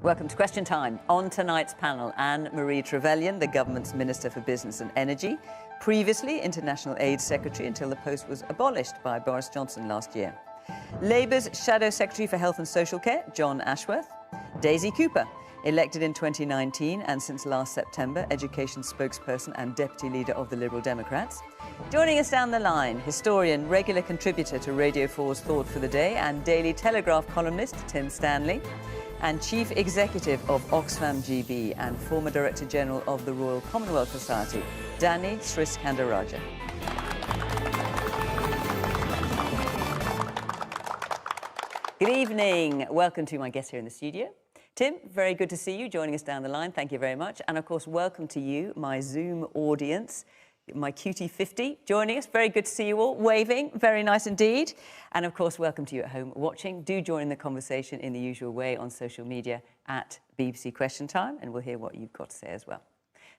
Welcome to Question Time. On tonight's panel, Anne-Marie Trevelyan, the government's Minister for Business and Energy, previously International Aid Secretary until the post was abolished by Boris Johnson last year. Labour's Shadow Secretary for Health and Social Care, Jon Ashworth. Daisy Cooper, elected in 2019 and since last September, Education spokesperson and Deputy Leader of the Liberal Democrats. Joining us down the line, historian, regular contributor to Radio 4's Thought for the Day and Daily Telegraph columnist Tim Stanley, and Chief Executive of Oxfam GB and former Director General of the Royal Commonwealth Society, Danny Sriskandarajah. Good evening. Welcome to my guests here in the studio. Tim, very good to see you joining us down the line. Thank you very much. And of course, welcome to you, my Zoom audience, my cutie 50 joining us. Very good to see you all, waving. Very nice indeed. And of course, welcome to you at home watching. Do join the conversation in the usual way on social media at BBC Question Time, and we'll hear what you've got to say as well.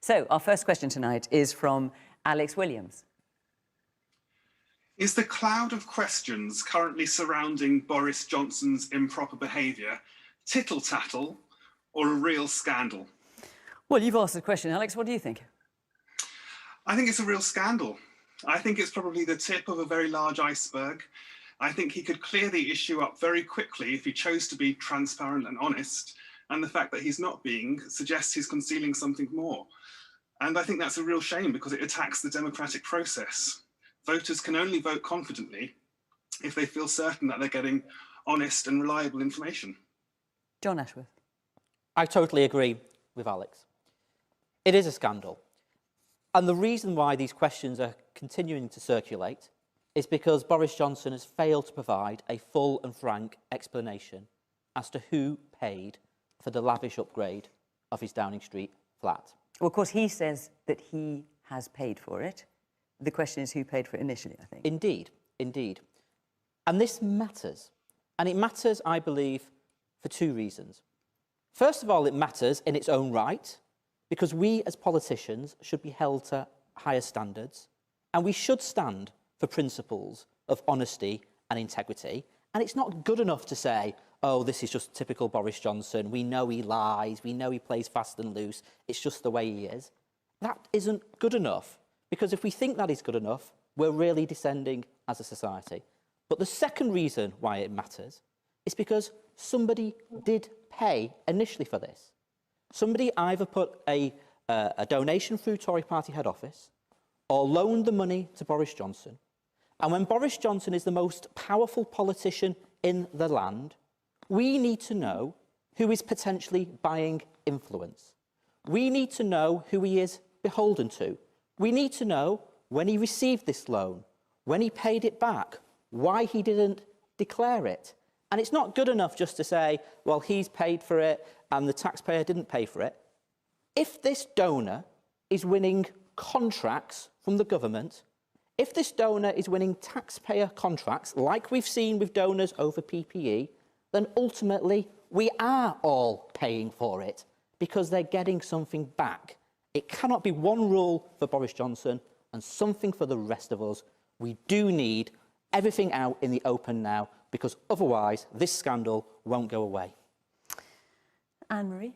So our first question tonight is from Alex Williams. Is the cloud of questions currently surrounding Boris Johnson's improper behaviour tittle-tattle or a real scandal? Well, you've asked the question, Alex. What do you think? I think it's a real scandal. I think it's probably the tip of a very large iceberg. I think he could clear the issue up very quickly if he chose to be transparent and honest. And the fact that he's not being suggests he's concealing something more. And I think that's a real shame because it attacks the democratic process. Voters can only vote confidently if they feel certain that they're getting honest and reliable information. Jon Ashworth. I totally agree with Alex. It is a scandal. And the reason why these questions are continuing to circulate is because Boris Johnson has failed to provide a full and frank explanation as to who paid for the lavish upgrade of his Downing Street flat. Well, of course, he says that he has paid for it. The question is who paid for it initially, I think. Indeed, indeed. And this matters. And it matters, I believe, for two reasons. First of all, it matters in its own right, because we as politicians should be held to higher standards, and we should stand for principles of honesty and integrity. And it's not good enough to say, oh, this is just typical Boris Johnson, we know he lies, we know he plays fast and loose, it's just the way he is. That isn't good enough, because if we think that is good enough, we're really descending as a society. But the second reason why it matters is because somebody did pay initially for this. Somebody either put a donation through Tory party head office or loaned the money to Boris Johnson. And when Boris Johnson is the most powerful politician in the land, we need to know who is potentially buying influence. We need to know who he is beholden to. We need to know when he received this loan, when he paid it back, why he didn't declare it. And it's not good enough just to say, well, he's paid for it and the taxpayer didn't pay for it. If this donor is winning contracts from the government, if this donor is winning taxpayer contracts, like we've seen with donors over PPE, then ultimately we are all paying for it because they're getting something back. It cannot be one rule for Boris Johnson and something for the rest of us. We do need everything out in the open now, because otherwise this scandal won't go away. Anne-Marie?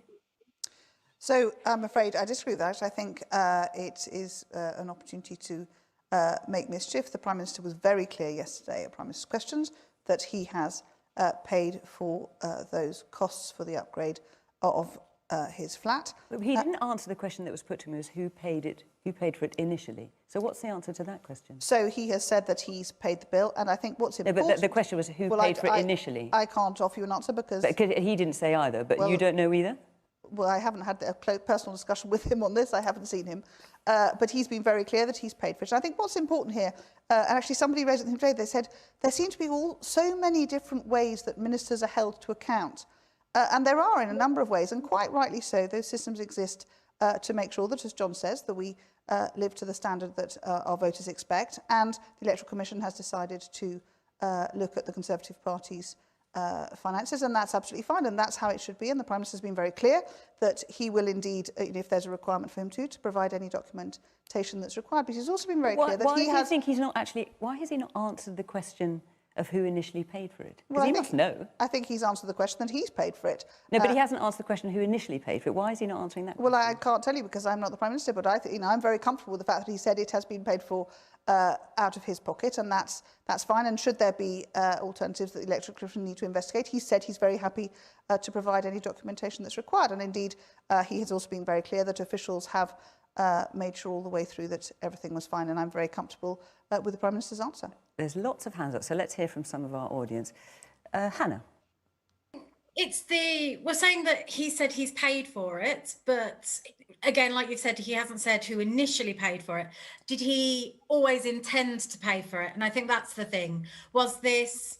So I'm afraid I disagree with that. I think it is an opportunity to make mischief. The Prime Minister was very clear yesterday at Prime Minister's Questions that he has paid for those costs for the upgrade of his flat. But he didn't answer the question that was put to him as who paid for it initially. So what's the answer to that question? So he has said that he's paid the bill, and I think what's important... No, but the question was who paid for it initially. I can't offer you an answer because... But he didn't say either, but you don't know either? Well, I haven't had a personal discussion with him on this. I haven't seen him. But he's been very clear that he's paid for it. And I think what's important here, and actually somebody raised it today, they said there seem to be so many different ways that ministers are held to account. And there are in a number of ways, and quite rightly so. Those systems exist to make sure that, as John says, that we live to the standard that our voters expect. And the Electoral Commission has decided to look at the Conservative Party's finances, and that's absolutely fine, and that's how it should be. And the Prime Minister has been very clear that he will indeed, if there's a requirement for him to provide any documentation that's required. But he's also been very clear that he has... Why has he not answered the question of who initially paid for it? Because Well, he must know. I think he's answered the question that he's paid for it. No, but he hasn't answered the question who initially paid for it. Why is he not answering that question? Well, I can't tell you because I'm not the Prime Minister, but I'm very comfortable with the fact that he said it has been paid for out of his pocket, and that's fine. And should there be alternatives that the Electoral Commission need to investigate, he said he's very happy to provide any documentation that's required. And indeed, he has also been very clear that officials have made sure all the way through that everything was fine, and I'm very comfortable with the Prime Minister's answer. There's lots of hands up, so let's hear from some of our audience. Hannah. We're saying that he said he's paid for it, but again, like you've said, he hasn't said who initially paid for it. Did he always intend to pay for it? And I think that's the thing. Was this,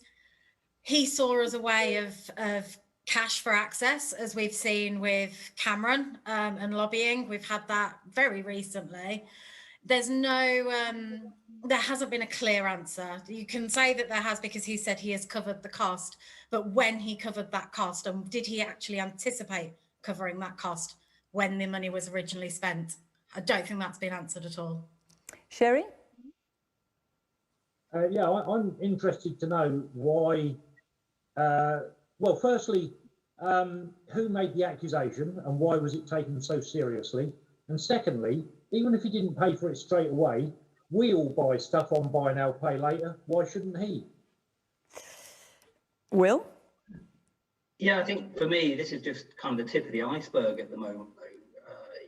he saw as a way of cash for access, as we've seen with Cameron and lobbying. We've had that very recently. There's there hasn't been a clear answer. You can say that there has because he said he has covered the cost, but when he covered that cost, and did he actually anticipate covering that cost when the money was originally spent? I don't think that's been answered at all. Sherry? Yeah, I'm interested to know why, well, firstly, who made the accusation and why was it taken so seriously? And secondly, even if he didn't pay for it straight away, we all buy stuff on buy now, pay later. Why shouldn't he? Will? Yeah, I think for me, this is just kind of the tip of the iceberg at the moment.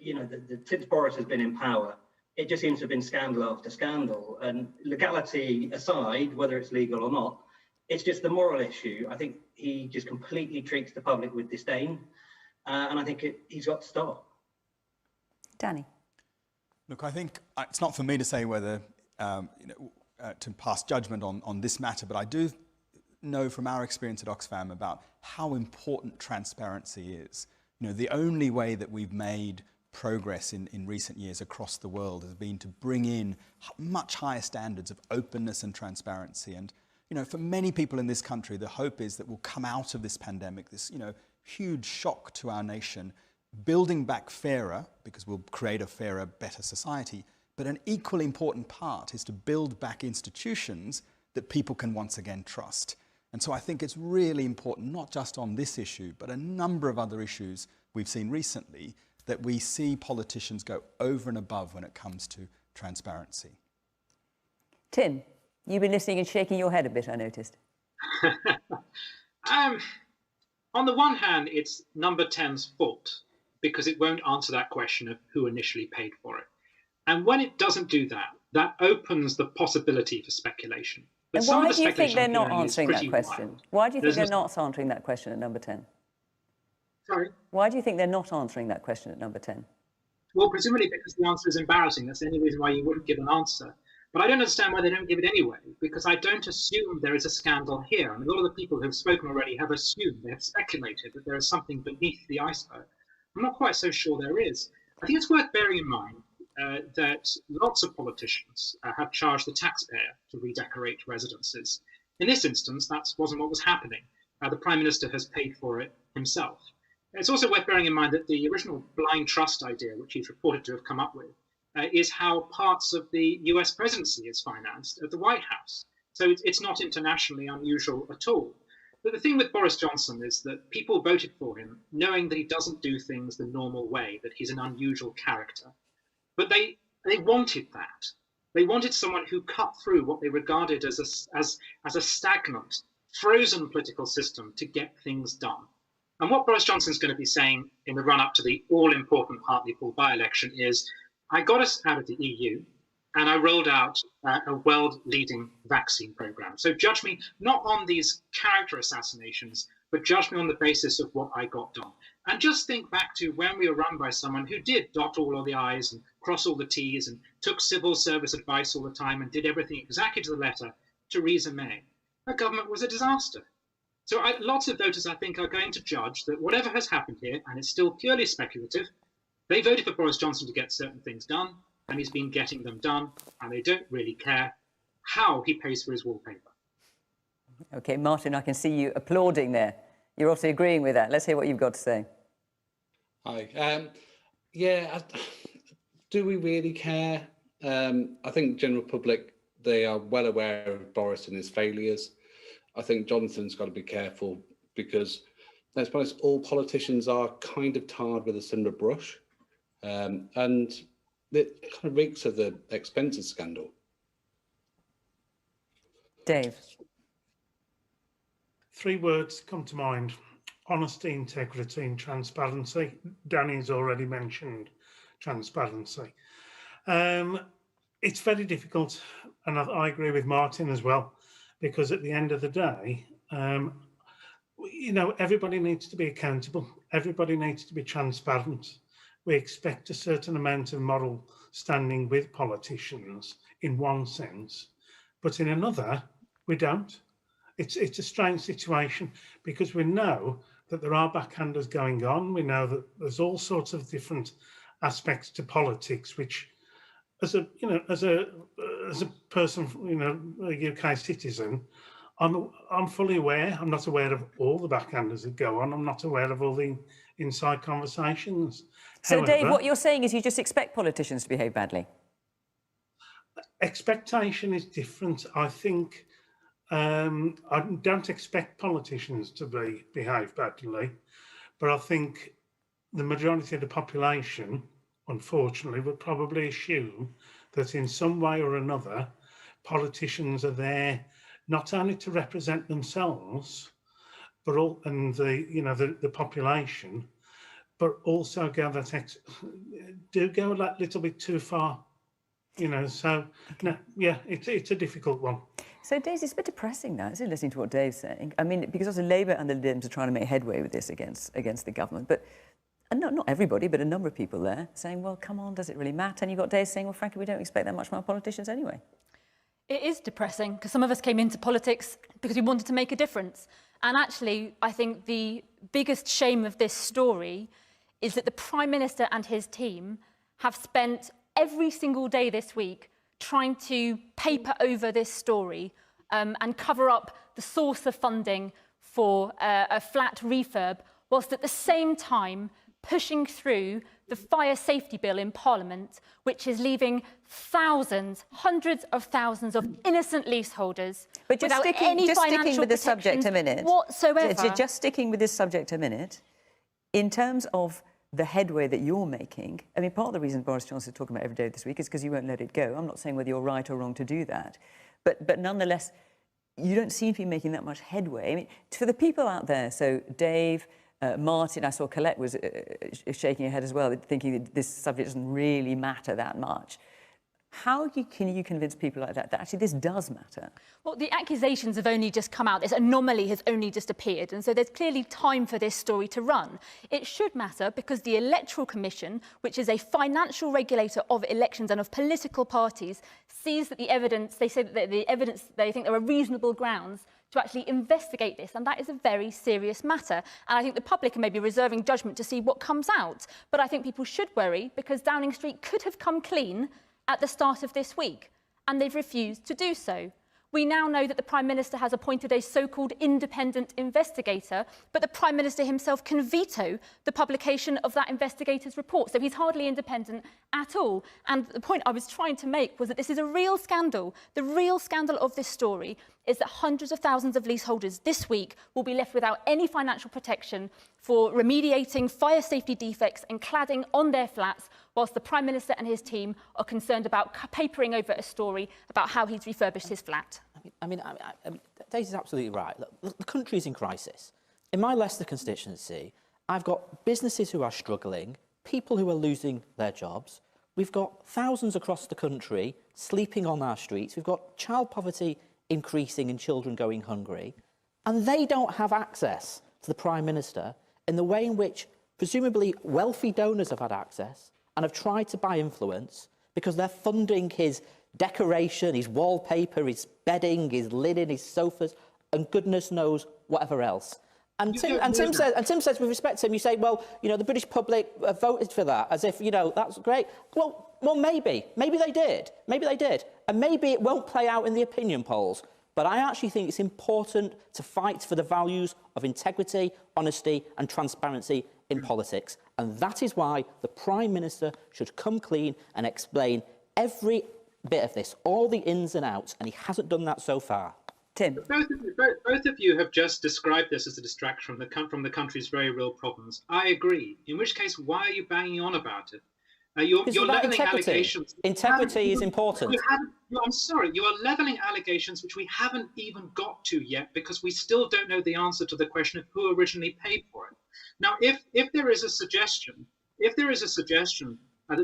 You know, since Boris has been in power, it just seems to have been scandal after scandal. And legality aside, whether it's legal or not, it's just the moral issue. I think he just completely treats the public with disdain. And I think he's got to stop. Danny? Look, I think it's not for me to say whether, to pass judgment on this matter, but I do know from our experience at Oxfam about how important transparency is. You know, the only way that we've made progress in recent years across the world has been to bring in much higher standards of openness and transparency. And, you know, for many people in this country, the hope is that we'll come out of this pandemic, this, huge shock to our nation, building back fairer, because we'll create a fairer, better society. But an equally important part is to build back institutions that people can once again trust. And so I think it's really important, not just on this issue, but a number of other issues we've seen recently, that we see politicians go over and above when it comes to transparency. Tim, you've been listening and shaking your head a bit, I noticed. On the one hand, it's Number 10's fault, because it won't answer that question of who initially paid for it. And when it doesn't do that, that opens the possibility for speculation. But and why do you think they're not answering that question? Wild. Why do you think they're not answering that question at Number 10? Sorry? Why do you think they're not answering that question at Number 10? Well, presumably because the answer is embarrassing. That's the only reason why you wouldn't give an answer. But I don't understand why they don't give it anyway, because I don't assume there is a scandal here. I mean, a lot of the people who have spoken already have assumed, they have speculated that there is something beneath the iceberg. I'm not quite so sure there is. I think it's worth bearing in mind that lots of politicians have charged the taxpayer to redecorate residences. In this instance, that wasn't what was happening. The Prime Minister has paid for it himself. It's also worth bearing in mind that the original blind trust idea, which he's reported to have come up with, is how parts of the US presidency is financed at the White House. So it's not internationally unusual at all. But the thing with Boris Johnson is that people voted for him knowing that he doesn't do things the normal way, that he's an unusual character. But they wanted that. They wanted someone who cut through what they regarded as a stagnant, frozen political system to get things done. And what Boris Johnson's going to be saying in the run-up to the all-important Hartlepool by-election is, I got us out of the EU and I rolled out a world-leading vaccine program. So judge me not on these character assassinations, but judge me on the basis of what I got done. And just think back to when we were run by someone who did dot all of the I's and cross all the T's and took civil service advice all the time and did everything exactly to the letter, Theresa May. Her government was a disaster. So lots of voters, I think, are going to judge that whatever has happened here, and it's still purely speculative, they voted for Boris Johnson to get certain things done, and he's been getting them done, and they don't really care how he pays for his wallpaper. OK, Martin, I can see you applauding there. You're obviously agreeing with that. Let's hear what you've got to say. Hi. Do we really care? I think the general public, they are well aware of Boris and his failures. I think Jonathan's got to be careful because, let's be honest, all politicians are kind of tarred with a similar brush. And it kind of reeks of the expenses scandal. Dave. 3 words come to mind: honesty, integrity and transparency. Danny's already mentioned transparency. It's very difficult, and I agree with Martin as well, because at the end of the day, you know, everybody needs to be accountable. Everybody needs to be transparent. We expect a certain amount of moral standing with politicians in one sense, but in another, we don't. It's a strange situation because we know that there are backhanders going on. We know that there's all sorts of different aspects to politics, which, as a person, you know, a UK citizen, I'm fully aware. I'm not aware of all the backhanders that go on. I'm not aware of all the inside conversations. So, However, Dave, what you're saying is you just expect politicians to behave badly? Expectation is different. I think I don't expect politicians to behave badly, but I think the majority of the population, unfortunately, would probably assume that in some way or another, politicians are there not only to represent themselves, but all and the population, but also go that go a little bit too far, you know. So no, yeah, it's a difficult one. So, Daisy, it's a bit depressing now, isn't it, listening to what Dave's saying? I mean, because also Labour and the Liberals are trying to make headway with this against the government, but not everybody, but a number of people there saying, well, come on, does it really matter? And you've got Dave saying, well, frankly, we don't expect that much from our politicians anyway. It is depressing because some of us came into politics because we wanted to make a difference. And actually, I think the biggest shame of this story is that the Prime Minister and his team have spent every single day this week trying to paper over this story and cover up the source of funding for a flat refurb, whilst at the same time pushing through the fire safety bill in Parliament, which is leaving thousands, hundreds of thousands of innocent leaseholders without any financial with this subject a minute whatsoever. Just sticking with this subject a minute, in terms of the headway that you're making, I mean, part of the reason Boris Johnson is talking about every day this week is because you won't let it go. I'm not saying whether you're right or wrong to do that, but nonetheless, you don't seem to be making that much headway. I mean, for the people out there, so Dave, Martin, I saw Colette was shaking her head as well, thinking that this subject doesn't really matter that much. How can you convince people like that actually this does matter? Well, the accusations have only just come out. This anomaly has only just appeared. And so there's clearly time for this story to run. It should matter because the Electoral Commission, which is a financial regulator of elections and of political parties, sees that the evidence, they say that the evidence, they think there are reasonable grounds to actually investigate this. And that is a very serious matter. And I think the public are maybe reserving judgment to see what comes out. But I think people should worry because Downing Street could have come clean at the start of this week, and they've refused to do so. We now know that the Prime Minister has appointed a so-called independent investigator, but the Prime Minister himself can veto the publication of that investigator's report. So he's hardly independent at all. And the point I was trying to make was that this is a real scandal. The real scandal of this story is that hundreds of thousands of leaseholders this week will be left without any financial protection for remediating fire safety defects and cladding on their flats, whilst the Prime Minister and his team are concerned about papering over a story about how he's refurbished his flat. I mean, Daisy's absolutely right. Look, the country is in crisis. In my Leicester constituency, I've got businesses who are struggling, people who are losing their jobs. We've got thousands across the country sleeping on our streets. We've got child poverty increasing and children going hungry. And they don't have access to the Prime Minister in the way in which presumably wealthy donors have had access and have tried to buy influence because they're funding his decoration, his wallpaper, his bedding, his linen, his sofas, and goodness knows whatever else. And Tim says, with respect to him, you say, well, you know, the British public voted for that, as if, you know, that's great. Well, maybe they did. Maybe they did. And maybe it won't play out in the opinion polls. But I actually think it's important to fight for the values of integrity, honesty and transparency in politics. And that is why the Prime Minister should come clean and explain every bit of this, all the ins and outs, and he hasn't done that so far. Tim. Both of you have just described this as a distraction from the country's very real problems. I agree. In which case, why are you banging on about it? You're levelling allegations. Integrity is important. I'm sorry, you are levelling allegations which we haven't even got to yet because we still don't know the answer to the question of who originally paid for it. Now, if there is a suggestion, that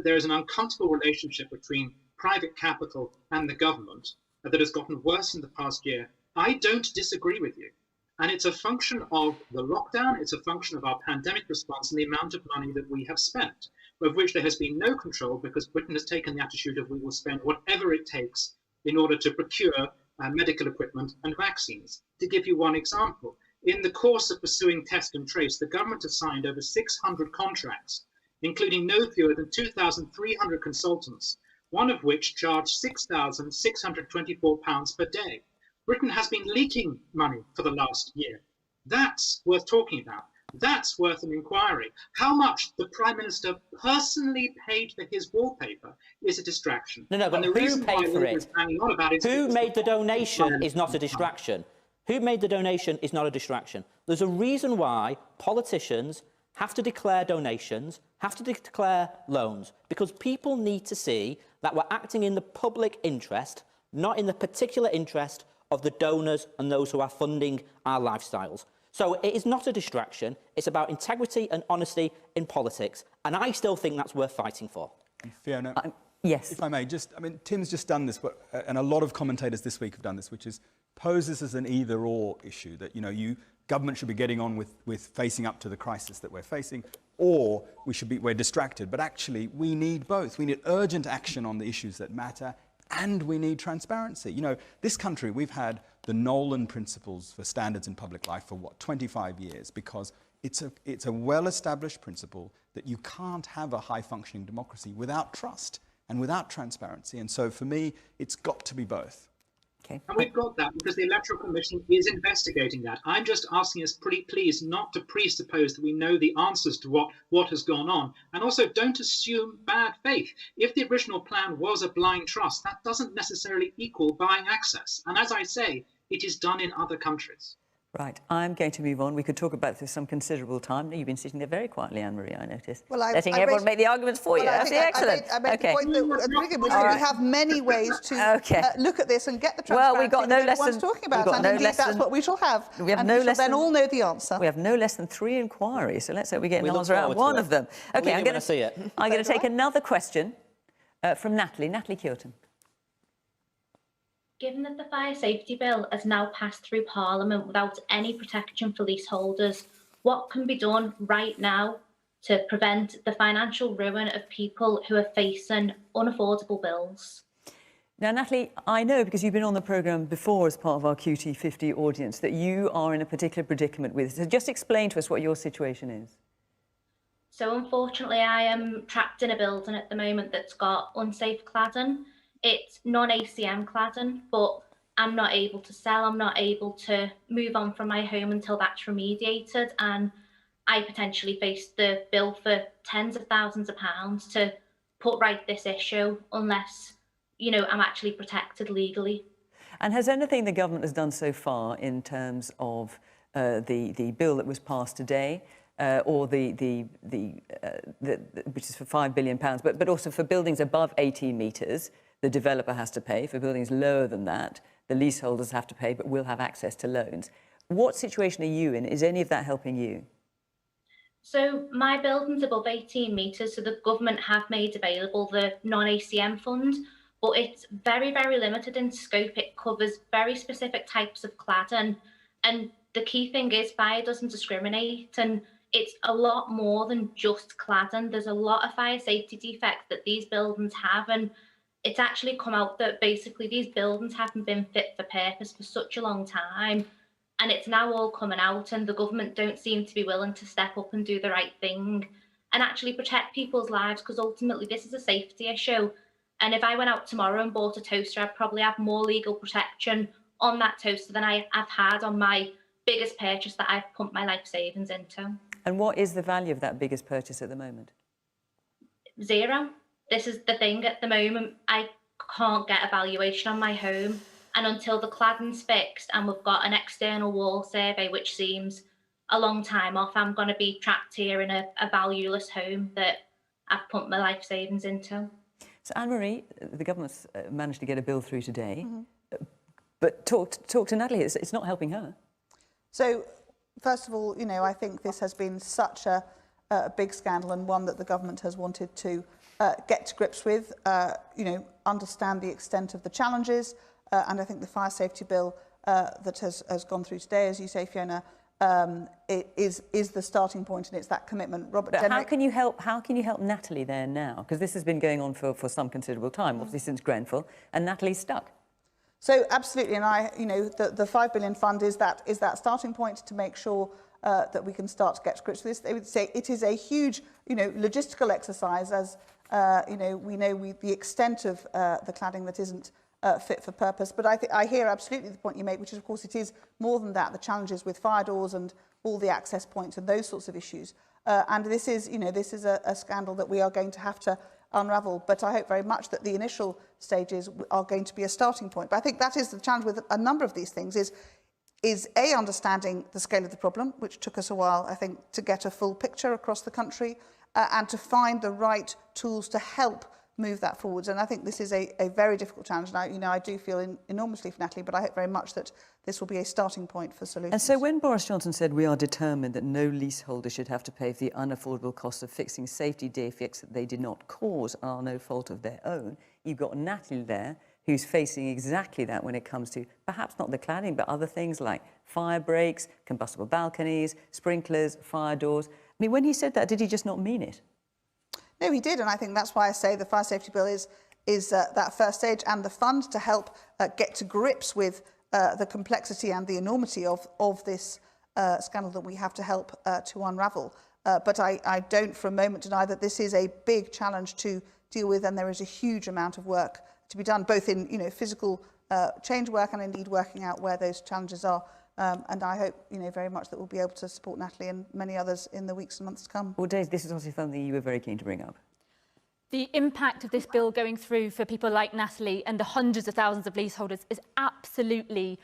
there is an uncomfortable relationship between private capital and the government that has gotten worse in the past year, I don't disagree with you. And it's a function of the lockdown, it's a function of our pandemic response and the amount of money that we have spent, of which there has been no control because Britain has taken the attitude of we will spend whatever it takes in order to procure medical equipment and vaccines. To give you one example, in the course of pursuing test and trace, the government has signed over 600 contracts, including no fewer than 2,300 consultants, one of which charged £6,624 per day. Britain has been leaking money for the last year. That's worth talking about. That's worth an inquiry. How much the Prime Minister personally paid for his wallpaper is a distraction. No, but who paid for it? Who made the donation is not a distraction. Who made the donation is not a distraction. There's a reason why politicians have to declare donations, have to declare loans, because people need to see that we're acting in the public interest, not in the particular interest of the donors and those who are funding our lifestyles. So it is not a distraction. It's about integrity and honesty in politics. And I still think that's worth fighting for. Fiona, yes. If I may, Tim's just done this, and a lot of commentators this week have done this, which is pose this as an either-or issue, that, government should be getting on with facing up to the crisis that we're facing, or we're distracted. But actually, we need both. We need urgent action on the issues that matter, and we need transparency. This country, we've had the Nolan principles for standards in public life for 25 years, because it's a well-established principle that you can't have a high-functioning democracy without trust and without transparency. And so for me, it's got to be both. Okay. And we've got that because the Electoral Commission is investigating that. I'm just asking us, please, not to presuppose that we know the answers to what has gone on. And also, don't assume bad faith. If the original plan was a blind trust, that doesn't necessarily equal buying access. And as I say, it is done in other countries. Right, I'm going to move on. We could talk about this for some considerable time. You've been sitting there very quietly, Anne-Marie, I noticed. Well, letting everyone make the arguments for you. That's excellent. I made the point that we have many ways to look at this and get the transparency well, we've got no less than talking about. And indeed, that's what we shall have. We have no less then all know the answer. We have no less than 3 inquiries, so let's hope we get an answer out of one of them. Okay, I'm going to take another question from Natalie Keelton. Given that the Fire Safety Bill has now passed through Parliament without any protection for leaseholders, what can be done right now to prevent the financial ruin of people who are facing unaffordable bills? Now, Natalie, I know, because you've been on the programme before as part of our QT50 audience, that you are in a particular predicament with it. So just explain to us what your situation is. So unfortunately, I am trapped in a building at the moment that's got unsafe cladding. It's non-ACM cladding, but I'm not able to sell. I'm not able to move on from my home until that's remediated. And I potentially face the bill for tens of thousands of pounds to put right this issue unless, I'm actually protected legally. And has anything the government has done so far in terms of the bill that was passed today, or which is for £5 billion, but also for buildings above 18 metres, the developer has to pay. For buildings lower than that, the leaseholders have to pay, but will have access to loans. What situation are you in? Is any of that helping you? So my building's above 18 metres, so the government have made available the non-ACM fund, but it's very, very limited in scope. It covers very specific types of cladding. And the key thing is fire doesn't discriminate, and it's a lot more than just cladding. There's a lot of fire safety defects that these buildings have, and it's actually come out that basically these buildings haven't been fit for purpose for such a long time. And it's now all coming out, and the government don't seem to be willing to step up and do the right thing and actually protect people's lives, because ultimately this is a safety issue. And if I went out tomorrow and bought a toaster, I'd probably have more legal protection on that toaster than I've had on my biggest purchase that I've pumped my life savings into. And what is the value of that biggest purchase at the moment? Zero. This is the thing at the moment. I can't get a valuation on my home. And until the cladding's fixed and we've got an external wall survey, which seems a long time off, I'm going to be trapped here in a valueless home that I've pumped my life savings into. So Anne-Marie, the government's managed to get a bill through today, but talk to Natalie. It's not helping her. So, first of all, you know, I think this has been such a big scandal, and one that the government has wanted to get to grips with, you know, understand the extent of the challenges, and I think the fire safety bill that has gone through today, as you say, Fiona, it is the starting point, and it's that commitment. Robert, but how can you help Natalie there now? Because this has been going on for some considerable time, obviously since Grenfell, and Natalie's stuck. So absolutely, and you know, the $5 billion fund is that starting point to make sure that we can start to get to grips with this. They would say it is a huge, you know, logistical exercise, as you know, we know the extent of the cladding that isn't fit for purpose. But I hear absolutely the point you make, which is, of course, it is more than that. The challenges with fire doors and all the access points and those sorts of issues. And this is, you know, this is a scandal that we are going to have to unravel. But I hope very much that the initial stages are going to be a starting point. But I think that is the challenge with a number of these things is A, understanding the scale of the problem, which took us a while, I think, to get a full picture across the country, and to find the right tools to help move that forwards. And I think this is a very difficult challenge. And I do feel enormously for Natalie, but I hope very much that this will be a starting point for solutions. And so when Boris Johnson said we are determined that no leaseholder should have to pay for the unaffordable cost of fixing safety defects that they did not cause are no fault of their own, you've got Natalie there who's facing exactly that when it comes to perhaps not the cladding, but other things like fire breaks, combustible balconies, sprinklers, fire doors. I mean, when he said that, did he just not mean it? No, he did, and I think that's why I say the fire safety bill is that first stage, and the fund to help get to grips with the complexity and the enormity of this scandal that we have to help to unravel. But I don't for a moment deny that this is a big challenge to deal with, and there is a huge amount of work to be done, both in physical change work and indeed working out where those challenges are. And I hope, very much that we'll be able to support Natalie and many others in the weeks and months to come. Well, Dave, this is also something you were very keen to bring up. The impact of this bill going through for people like Natalie and the hundreds of thousands of leaseholders is absolutely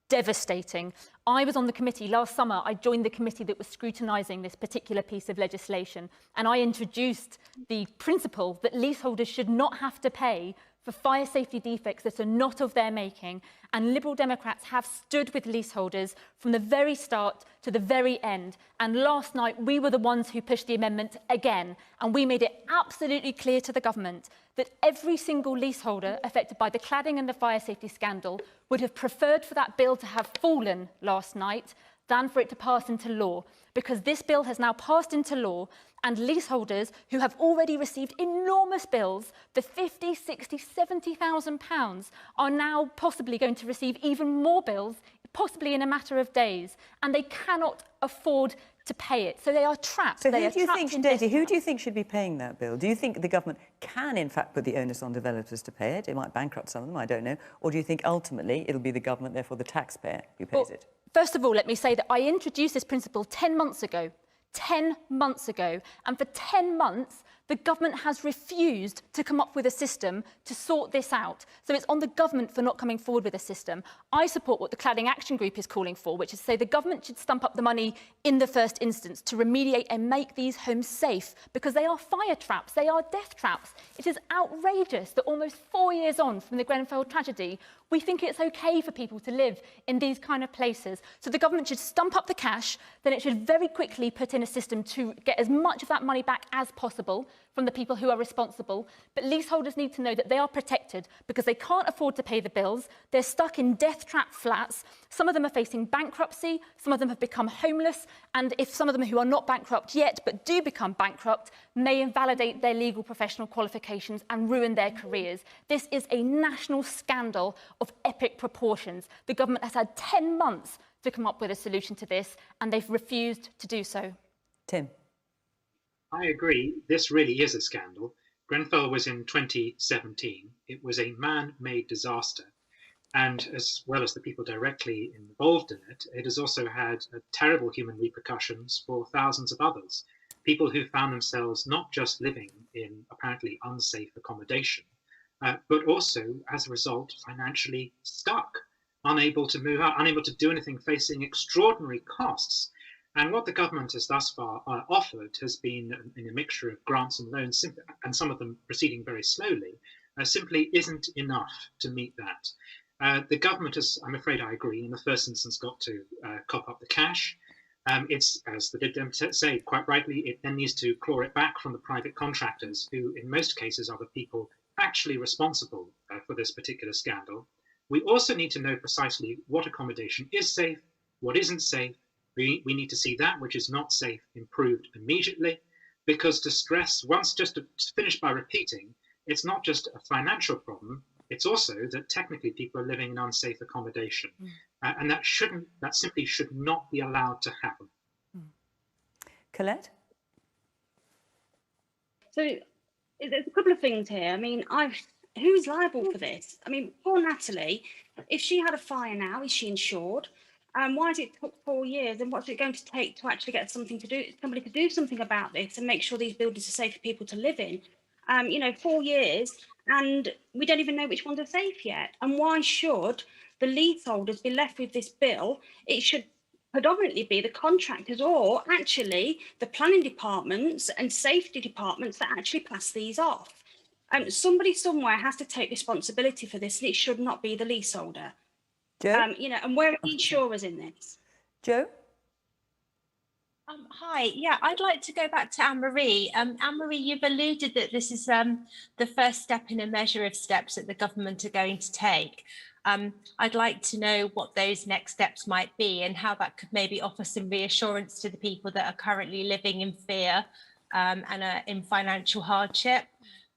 devastating. I was on the committee last summer. I joined the committee that was scrutinising this particular piece of legislation, and I introduced the principle that leaseholders should not have to pay for fire safety defects that are not of their making, and Liberal Democrats have stood with leaseholders from the very start to the very end. And last night, we were the ones who pushed the amendment again, and we made it absolutely clear to the government that every single leaseholder affected by the cladding and the fire safety scandal would have preferred for that bill to have fallen last night than for it to pass into law, because this bill has now passed into law, and leaseholders who have already received enormous bills for £50,000, £60,000, £70,000 are now possibly going to receive even more bills, possibly in a matter of days, and they cannot afford to pay it. So they are trapped. So who do you think should be paying that bill? Do you think the government can, in fact, put the onus on developers to pay it? It might bankrupt some of them, I don't know. Or do you think ultimately it'll be the government, therefore the taxpayer, who pays it? First of all, let me say that I introduced this principle 10 months ago. 10 months ago. And for 10 months, the government has refused to come up with a system to sort this out. So it's on the government for not coming forward with a system. I support what the Cladding Action Group is calling for, which is to say the government should stump up the money in the first instance to remediate and make these homes safe, because they are fire traps, they are death traps. It is outrageous that almost 4 years on from the Grenfell tragedy, we think it's okay for people to live in these kind of places. So the government should stump up the cash, then it should very quickly put in a system to get as much of that money back as possible from the people who are responsible. But leaseholders need to know that they are protected because they can't afford to pay the bills. They're stuck in death trap flats. Some of them are facing bankruptcy. Some of them have become homeless. And if some of them who are not bankrupt yet but do become bankrupt may invalidate their legal professional qualifications and ruin their careers. This is a national scandal of epic proportions. The government has had 10 months to come up with a solution to this, and they've refused to do so. Tim. I agree. This really is a scandal. Grenfell was in 2017. It was a man-made disaster. And as well as the people directly involved in it, it has also had terrible human repercussions for thousands of others. People who found themselves not just living in apparently unsafe accommodation, but also, as a result, financially stuck, unable to move out, unable to do anything, facing extraordinary costs. And what the government has thus far offered has been in a mixture of grants and loans, and some of them proceeding very slowly, simply isn't enough to meet that. The government has, I'm afraid I agree, in the first instance got to cop up the cash. It's, as the Lib Dems say quite rightly, it then needs to claw it back from the private contractors, who in most cases are the people actually responsible for this particular scandal. We also need to know precisely what accommodation is safe, what isn't safe. We need to see that which is not safe improved immediately, because distress, just to finish by repeating, it's not just a financial problem, it's also that technically people are living in unsafe accommodation. And that simply should not be allowed to happen. Colette? So there's a couple of things here. I mean, who's liable for this? I mean, poor Natalie, if she had a fire now, is she insured? Why did it took 4 years, and what's it going to take to actually get somebody to do something about this and make sure these buildings are safe for people to live in? 4 years, and we don't even know which ones are safe yet. And why should the leaseholders be left with this bill? It should predominantly be the contractors, or actually the planning departments and safety departments that actually pass these off. Somebody somewhere has to take responsibility for this, and it should not be the leaseholder. Joe? And where are the insurers in this? Joe? Hi, yeah, I'd like to go back to Anne-Marie. Anne-Marie, you've alluded that this is the first step in a measure of steps that the government are going to take. I'd like to know what those next steps might be and how that could maybe offer some reassurance to the people that are currently living in fear and are in financial hardship.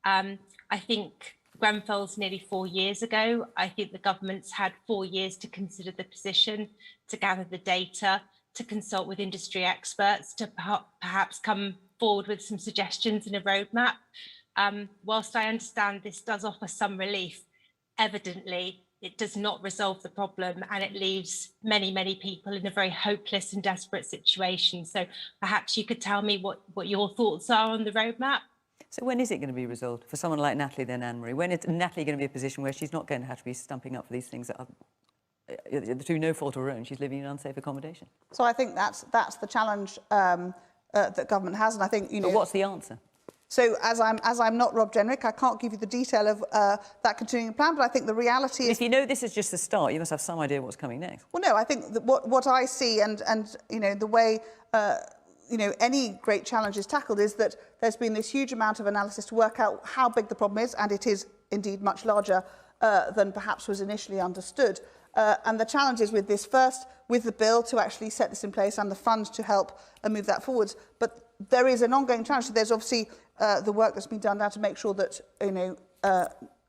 I think Grenfell's nearly 4 years ago. I think the government's had 4 years to consider the position, to gather the data, to consult with industry experts, to perhaps come forward with some suggestions and a roadmap. Whilst I understand this does offer some relief, evidently it does not resolve the problem, and it leaves many, many people in a very hopeless and desperate situation. So perhaps you could tell me what your thoughts are on the roadmap. So when is it going to be resolved for someone like Natalie then, Anne-Marie? When is Natalie going to be in a position where she's not going to have to be stumping up for these things that are through no fault of her own? She's living in unsafe accommodation. So I think that's the challenge that government has, and I think But what's the answer? So as I'm not Rob Jenrick, I can't give you the detail of that continuing plan, but I think the reality is... If you know this is just the start, you must have some idea what's coming next. Well, no, I think that what I see and the way any great challenge is tackled is that there's been this huge amount of analysis to work out how big the problem is, and it is indeed much larger than perhaps was initially understood. And the challenge is with the bill to actually set this in place and the funds to help move that forwards. But there is an ongoing challenge. So there's obviously the work that's been done now to make sure that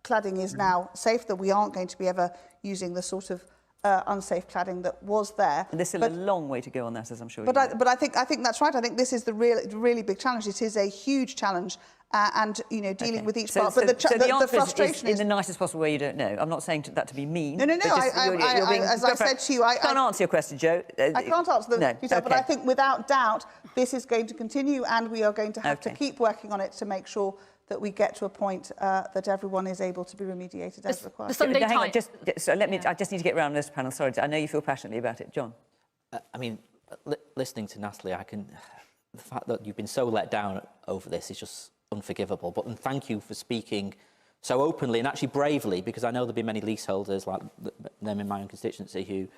cladding is now safe, that we aren't going to be ever using the sort of unsafe cladding that was there. And there's still a long way to go on that, as I'm sure you know. But I think that's right. I think this is the really big challenge. It is a huge challenge, and dealing with each part. But the frustration is in the nicest possible way. You don't know. I'm not saying that to be mean. No. As I said to you, I can't answer your question, Joe. I can't answer the detail, but I think without doubt this is going to continue, and we are going to have to keep working on it to make sure that we get to a point that everyone is able to be remediated as required. The Sunday Times. I just need to get around this panel. Sorry, I know you feel passionately about it, John. I mean, listening to Natalie, the fact that you've been so let down over this is just unforgivable. But thank you for speaking so openly and actually bravely, because I know there'll be many leaseholders like them in my own constituency who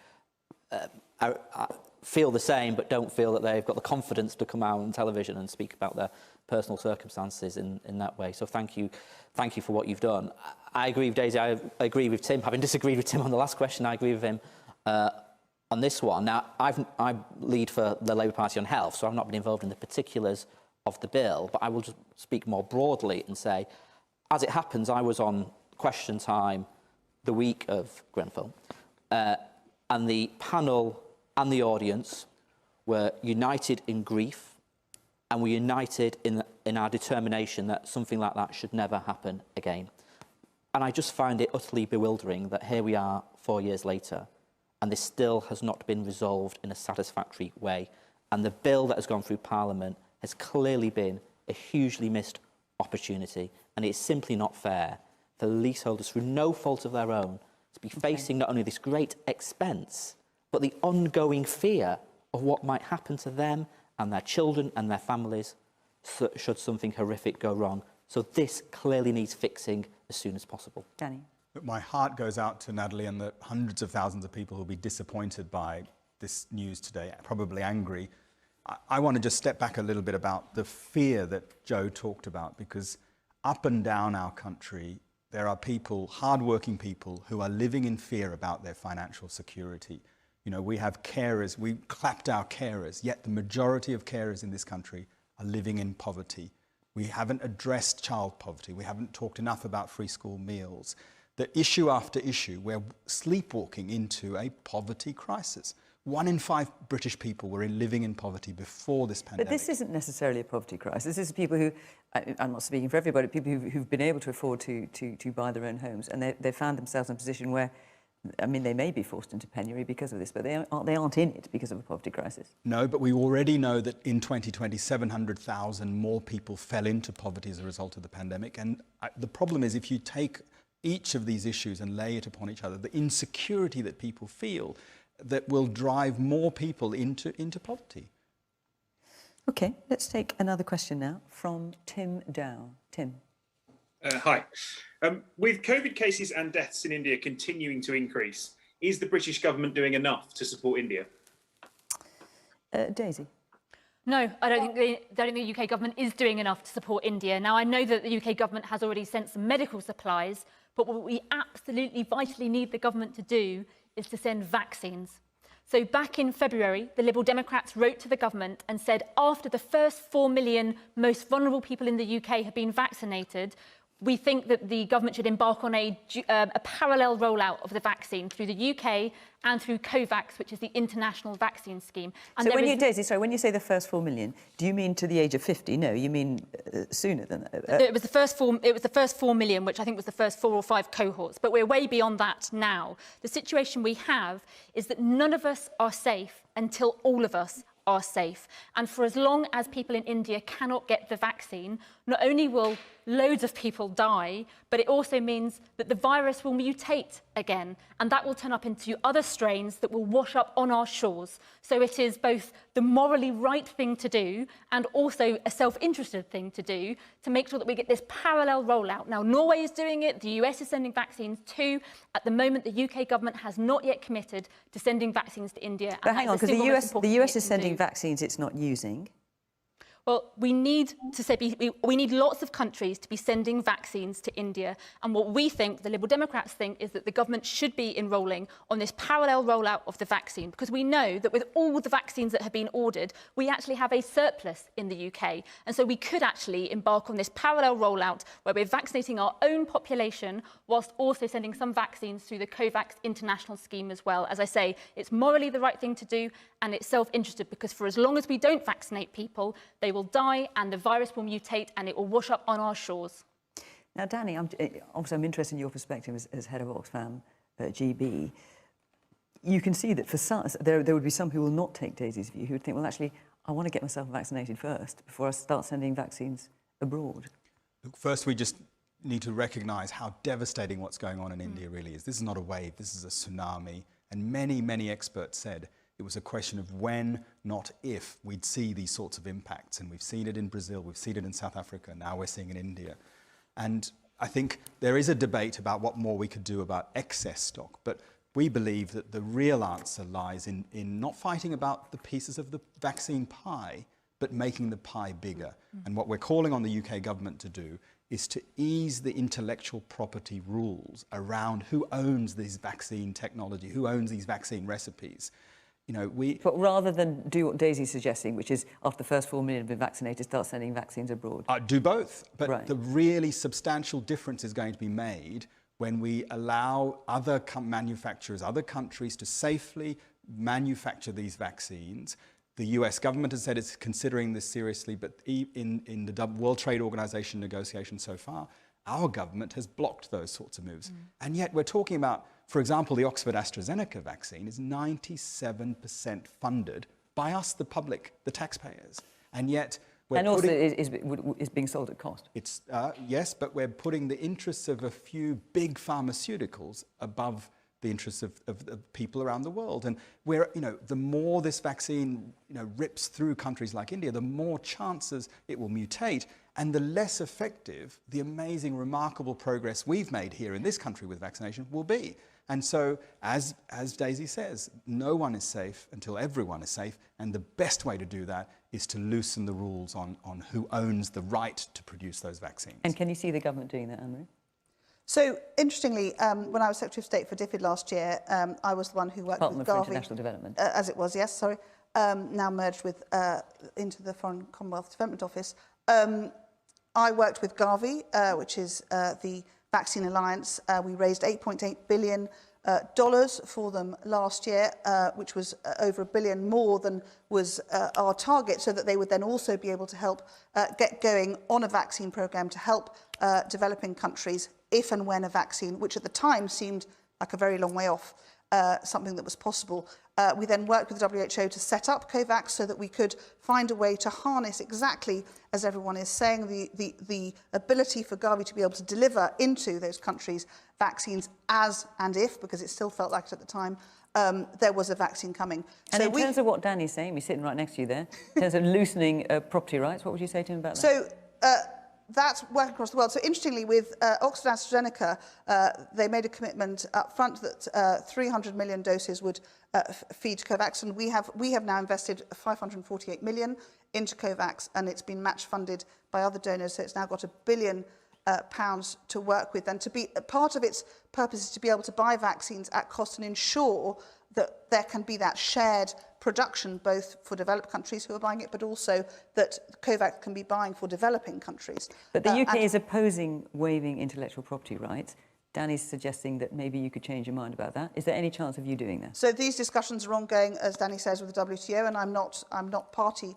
feel the same but don't feel that they've got the confidence to come out on television and speak about their personal circumstances in that way. So thank you for what you've done. I agree with Daisy, I agree with Tim. Having disagreed with Tim on the last question, I agree with him on this one. Now, I lead for the Labour Party on health, so I've not been involved in the particulars of the bill, but I will just speak more broadly and say, as it happens, I was on Question Time the week of Grenfell, and the panel and the audience were united in grief, and were united in our determination that something like that should never happen again. And I just find it utterly bewildering that here we are 4 years later, and this still has not been resolved in a satisfactory way. And the bill that has gone through Parliament has clearly been a hugely missed opportunity, and it's simply not fair for leaseholders through no fault of their own to be facing not only this great expense, but the ongoing fear of what might happen to them and their children and their families should something horrific go wrong. So this clearly needs fixing as soon as possible. Danny? My heart goes out to Natalie and the hundreds of thousands of people who will be disappointed by this news today, probably angry. I want to just step back a little bit about the fear that Joe talked about, because up and down our country, there are people, hardworking people, who are living in fear about their financial security. You know, we have carers, we clapped our carers, yet the majority of carers in this country are living in poverty. We haven't addressed child poverty. We haven't talked enough about free school meals. The issue after issue, we're sleepwalking into a poverty crisis. 1 in 5 British people were living in poverty before this pandemic. But this isn't necessarily a poverty crisis. This is people who, I'm not speaking for everybody, people who've been able to afford to buy their own homes, and they found themselves in a position where, I mean, they may be forced into penury because of this, but they aren't in it because of a poverty crisis. No, but we already know that in 2020, 700,000 more people fell into poverty as a result of the pandemic. And the problem is, if you take each of these issues and lay it upon each other, the insecurity that people feel, that will drive more people into poverty. OK, let's take another question now from Tim Dow. Tim. Hi. With COVID cases and deaths in India continuing to increase, is the British government doing enough to support India? Daisy. No, I don't think the UK government is doing enough to support India. Now, I know that the UK government has already sent some medical supplies, but what we absolutely vitally need the government to do is to send vaccines. So back in February, the Liberal Democrats wrote to the government and said, after the first 4 million most vulnerable people in the UK have been vaccinated, we think that the government should embark on a parallel rollout of the vaccine through the UK and through COVAX, which is the international vaccine scheme. And so when you say the first 4 million, do you mean to the age of 50? No, you mean sooner than that. It was the first 4 million, which I think was the first 4 or 5 cohorts, but we're way beyond that now. The situation we have is that none of us are safe until all of us are safe. And for as long as people in India cannot get the vaccine, not only will loads of people die, but it also means that the virus will mutate again, and that will turn up into other strains that will wash up on our shores. So it is both the morally right thing to do and also a self-interested thing to do to make sure that we get this parallel rollout. Now, Norway is doing it, the US is sending vaccines too. At the moment, the UK government has not yet committed to sending vaccines to India. But hang on, because the US is sending vaccines it's not using. Well, we need lots of countries to be sending vaccines to India. And what we think, the Liberal Democrats think, is that the government should be enrolling on this parallel rollout of the vaccine, because we know that with all the vaccines that have been ordered, we actually have a surplus in the UK. And so we could actually embark on this parallel rollout where we're vaccinating our own population whilst also sending some vaccines through the COVAX international scheme as well. As I say, it's morally the right thing to do, and it's self-interested, because for as long as we don't vaccinate people, they will die and the virus will mutate and it will wash up on our shores. Now, Danny, I'm interested in your perspective as head of Oxfam GB. You can see that for some, there would be some who will not take Daisy's view, who would think, well, actually, I want to get myself vaccinated first before I start sending vaccines abroad. Look, first, we just need to recognise how devastating what's going on in India really is. This is not a wave, this is a tsunami. And many, many experts said it was a question of when, not if, we'd see these sorts of impacts. And we've seen it in Brazil, we've seen it in South Africa, now we're seeing it in India. And I think there is a debate about what more we could do about excess stock. But we believe that the real answer lies in not fighting about the pieces of the vaccine pie, but making the pie bigger. And what we're calling on the UK government to do is to ease the intellectual property rules around who owns this vaccine technology, who owns these vaccine recipes. You know, But rather than do what Daisy's suggesting, which is after the first 4 million have been vaccinated, start sending vaccines abroad. Do both. But right. The really substantial difference is going to be made when we allow other manufacturers, other countries to safely manufacture these vaccines. The US government has said it's considering this seriously, but in the World Trade Organization negotiations so far, our government has blocked those sorts of moves. And yet we're talking about, for example, the Oxford AstraZeneca vaccine is 97% funded by us, the public, the taxpayers. And yet And also is being sold at cost. It's yes, but we're putting the interests of a few big pharmaceuticals above the interests of people around the world. And we're, the more this vaccine, rips through countries like India, the more chances it will mutate, and the less effective the amazing, remarkable progress we've made here in this country with vaccination will be. And so, as Daisy says, no one is safe until everyone is safe, and the best way to do that is to loosen the rules on who owns the right to produce those vaccines. And can you see the government doing that, Anne-Marie? So, interestingly, when I was Secretary of State for DFID last year, I was the one who worked with Garvey. International Development. As it was, yes, sorry. Now merged with into the Foreign Commonwealth Development Office. I worked with Garvey, which is the Vaccine Alliance. We raised $8.8 billion for them last year, which was over $1 billion more than was our target, so that they would then also be able to help get going on a vaccine program to help developing countries if and when a vaccine, which at the time seemed like a very long way off, something that was possible. We then worked with the WHO to set up COVAX so that we could find a way to harness exactly, as everyone is saying, the ability for Gavi to be able to deliver into those countries vaccines as and if, because it still felt like it at the time, there was a vaccine coming. And so in terms of what Danny's saying, he's sitting right next to you there, in terms of loosening property rights, what would you say to him about that? So that's working across the world. So interestingly, with Oxford AstraZeneca, they made a commitment up front that 300 million doses would feed COVAX, and we have now invested 548 million into COVAX, and it's been match funded by other donors. So it's now got £1 billion to work with, and to be part of its purpose is to be able to buy vaccines at cost and ensure that there can be that shared production, both for developed countries who are buying it, but also that COVAX can be buying for developing countries. But the UK is opposing waiving intellectual property rights. Danny's suggesting that maybe you could change your mind about that. Is there any chance of you doing that? So these discussions are ongoing, as Danny says, with the WTO, and I'm not party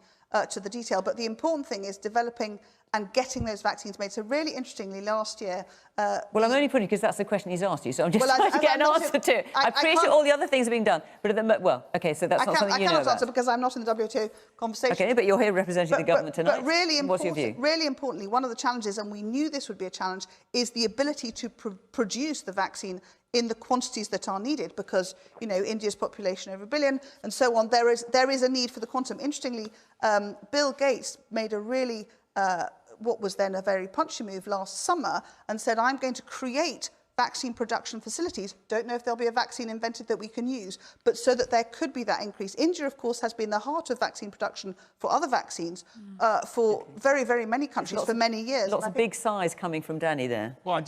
to the detail. But the important thing is developing and getting those vaccines made. So really interestingly, last year... well, I'm only putting it because that's the question he's asked you, so I'm just trying to get an answer to it. I appreciate all the other things are being done, but at the well, OK, so that's not something you know about. I cannot answer because I'm not in the WTO conversation. OK, but you're here representing the government tonight. But really what's your view? Really importantly, one of the challenges, and we knew this would be a challenge, is the ability to produce the vaccine in the quantities that are needed, because, you know, India's population over 1 billion and so on. There is a need for the quantum. Interestingly, Bill Gates made a really... what was then a very punchy move last summer, and said, I'm going to create vaccine production facilities. Don't know if there'll be a vaccine invented that we can use, but so that there could be that increase. India, of course, has been the heart of vaccine production for other vaccines for very, very many countries for many years. Lots of big size coming from Danny there. Well,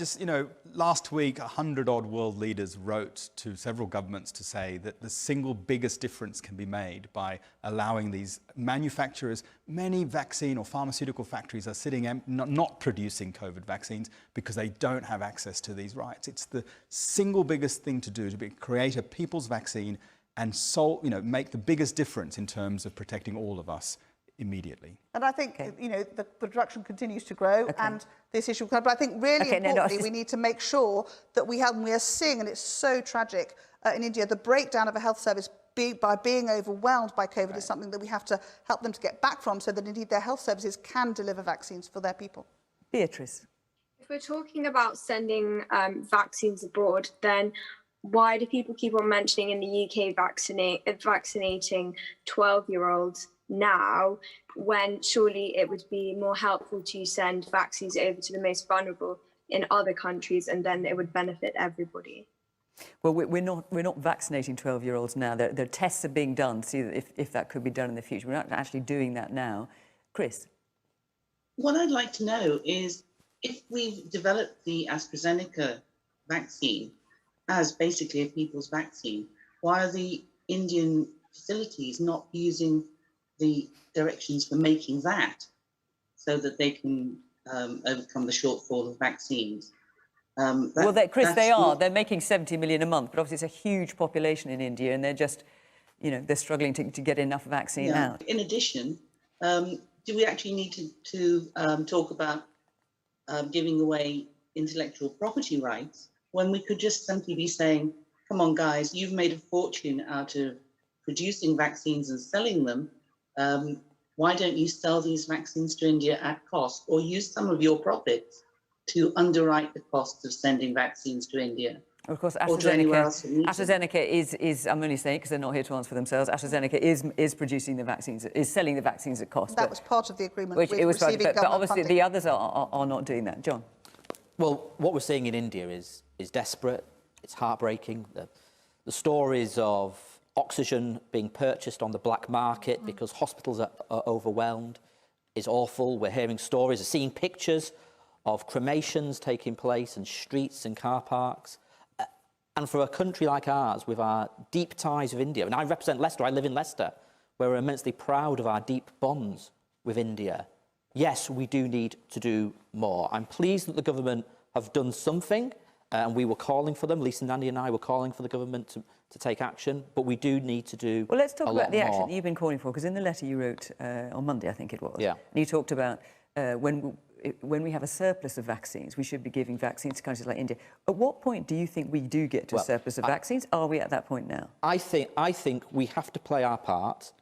last week, 100-odd world leaders wrote to several governments to say that the single biggest difference can be made by allowing these manufacturers. Many vaccine or pharmaceutical factories are sitting not producing COVID vaccines because they don't have access to these rights. It's the single biggest thing to do, to create a people's vaccine and make the biggest difference in terms of protecting all of us immediately. And I think, the production continues to grow and this issue, but I think really importantly, we need to make sure that we are seeing, and it's so tragic in India, the breakdown of a health service by being overwhelmed by COVID is something that we have to help them to get back from, so that indeed their health services can deliver vaccines for their people. Beatrice. If we're talking about sending vaccines abroad, then why do people keep on mentioning in the UK vaccinating 12-year-olds now, when surely it would be more helpful to send vaccines over to the most vulnerable in other countries, and then it would benefit everybody? Well, we're not vaccinating 12-year-olds now. Their tests are being done to see if that could be done in the future. We're not actually doing that now. Chris? What I'd like to know is, if we've developed the AstraZeneca vaccine as basically a people's vaccine, why are the Indian facilities not using the directions for making that so that they can overcome the shortfall of vaccines? Chris, they are. They're making 70 million a month, but obviously it's a huge population in India, and they're just, they're struggling to get enough vaccine out. In addition, do we actually need to talk about giving away intellectual property rights when we could just simply be saying, come on, guys, you've made a fortune out of producing vaccines and selling them. why don't you sell these vaccines to India at cost, or use some of your profits to underwrite the cost of sending vaccines to India? Of course, or to anywhere else in the region? AstraZeneca is, I'm only saying because they're not here to answer for themselves, AstraZeneca is producing the vaccines, is selling the vaccines at cost. That was part of the agreement which with it was receiving but government obviously funding. the others are not doing that. John? Well, what we're seeing in India is desperate. It's heartbreaking. The stories of oxygen being purchased on the black market because hospitals are overwhelmed is awful. We're hearing stories, seeing pictures of cremations taking place in streets and car parks. And for a country like ours, with our deep ties with India, and I represent Leicester, I live in Leicester, where we're immensely proud of our deep bonds with India. Yes, we do need to do more. I'm pleased that the government have done something, and we were calling for them. Lisa Nandy and I were calling for the government to take action, but we do need to do Well, let's talk about the action more. that you've been calling for, because in the letter you wrote on Monday, I think it was, yeah. and you talked about when we have a surplus of vaccines, we should be giving vaccines to countries like India. At what point do you think we do get to a surplus of vaccines? Are we at that point now? I think we have to play our part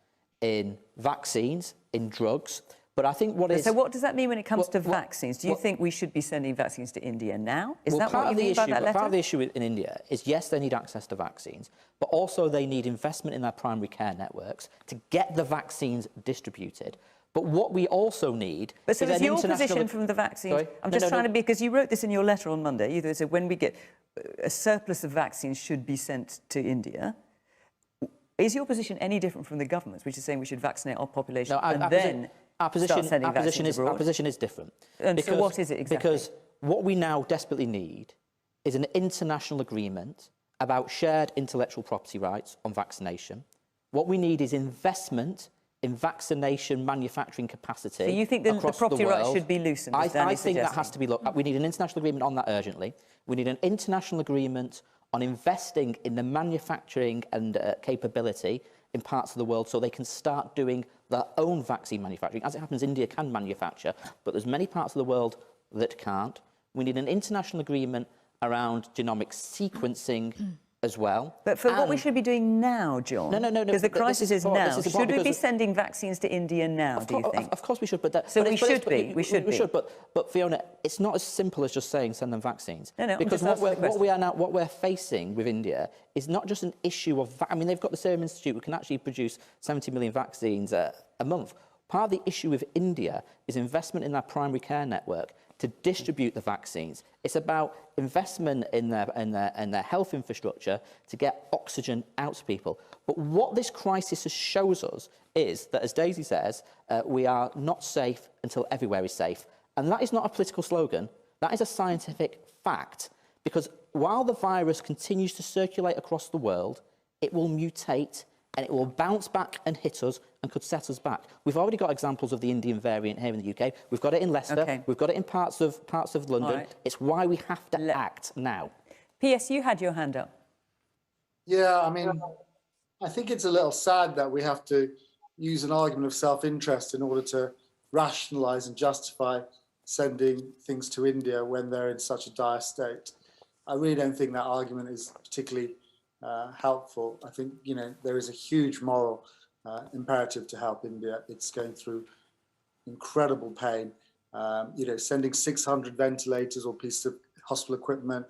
in vaccines, in drugs, but I think So what does that mean when it comes to vaccines? Do you think we should be sending vaccines to India now? Is that what you mean by that letter? Part of the issue in India is, yes, they need access to vaccines, but also they need investment in their primary care networks to get the vaccines distributed. But what we also need is an your international... position from the vaccines... Sorry? I'm just trying to be... Because you wrote this in your letter on Monday. You said when we get a surplus of vaccines should be sent to India. Is your position any different from the government's, which is saying we should vaccinate our population our position is different. And so what is it exactly? Because what we now desperately need is an international agreement about shared intellectual property rights on vaccination. What we need is investment in vaccination manufacturing capacity. So you think the property rights should be loosened? I think that has to be looked at. We need an international agreement on that urgently. We need an international agreement on investing in the manufacturing and capability in parts of the world so they can start doing their own vaccine manufacturing. As it happens, India can manufacture, but there's many parts of the world that can't. We need an international agreement around genomic sequencing as well. But for what we should be doing now, John? No. Because the crisis is now. Should we be sending vaccines to India now, do you think? Of course we should. But we should be. We should. But Fiona, it's not as simple as just saying send them vaccines. No. Because what we're facing with India is not just an issue of... I mean, they've got the Serum Institute who can actually produce 70 million vaccines a month. Part of the issue with India is investment in their primary care network to distribute the vaccines. It's about investment in their health infrastructure to get oxygen out to people. But what this crisis shows us is that, as Daisy says, we are not safe until everywhere is safe. And that is not a political slogan. That is a scientific fact. Because while the virus continues to circulate across the world, it will mutate and it will bounce back and hit us and could set us back. We've already got examples of the Indian variant here in the UK. We've got it in Leicester. We've got it in parts of London. Right. It's why we have to act now. P.S., you had your hand up. Yeah, I mean, I think it's a little sad that we have to use an argument of self-interest in order to rationalise and justify sending things to India when they're in such a dire state. I really don't think that argument is particularly helpful. I think, there is a huge moral imperative to help India. It's going through incredible pain. Sending 600 ventilators or pieces of hospital equipment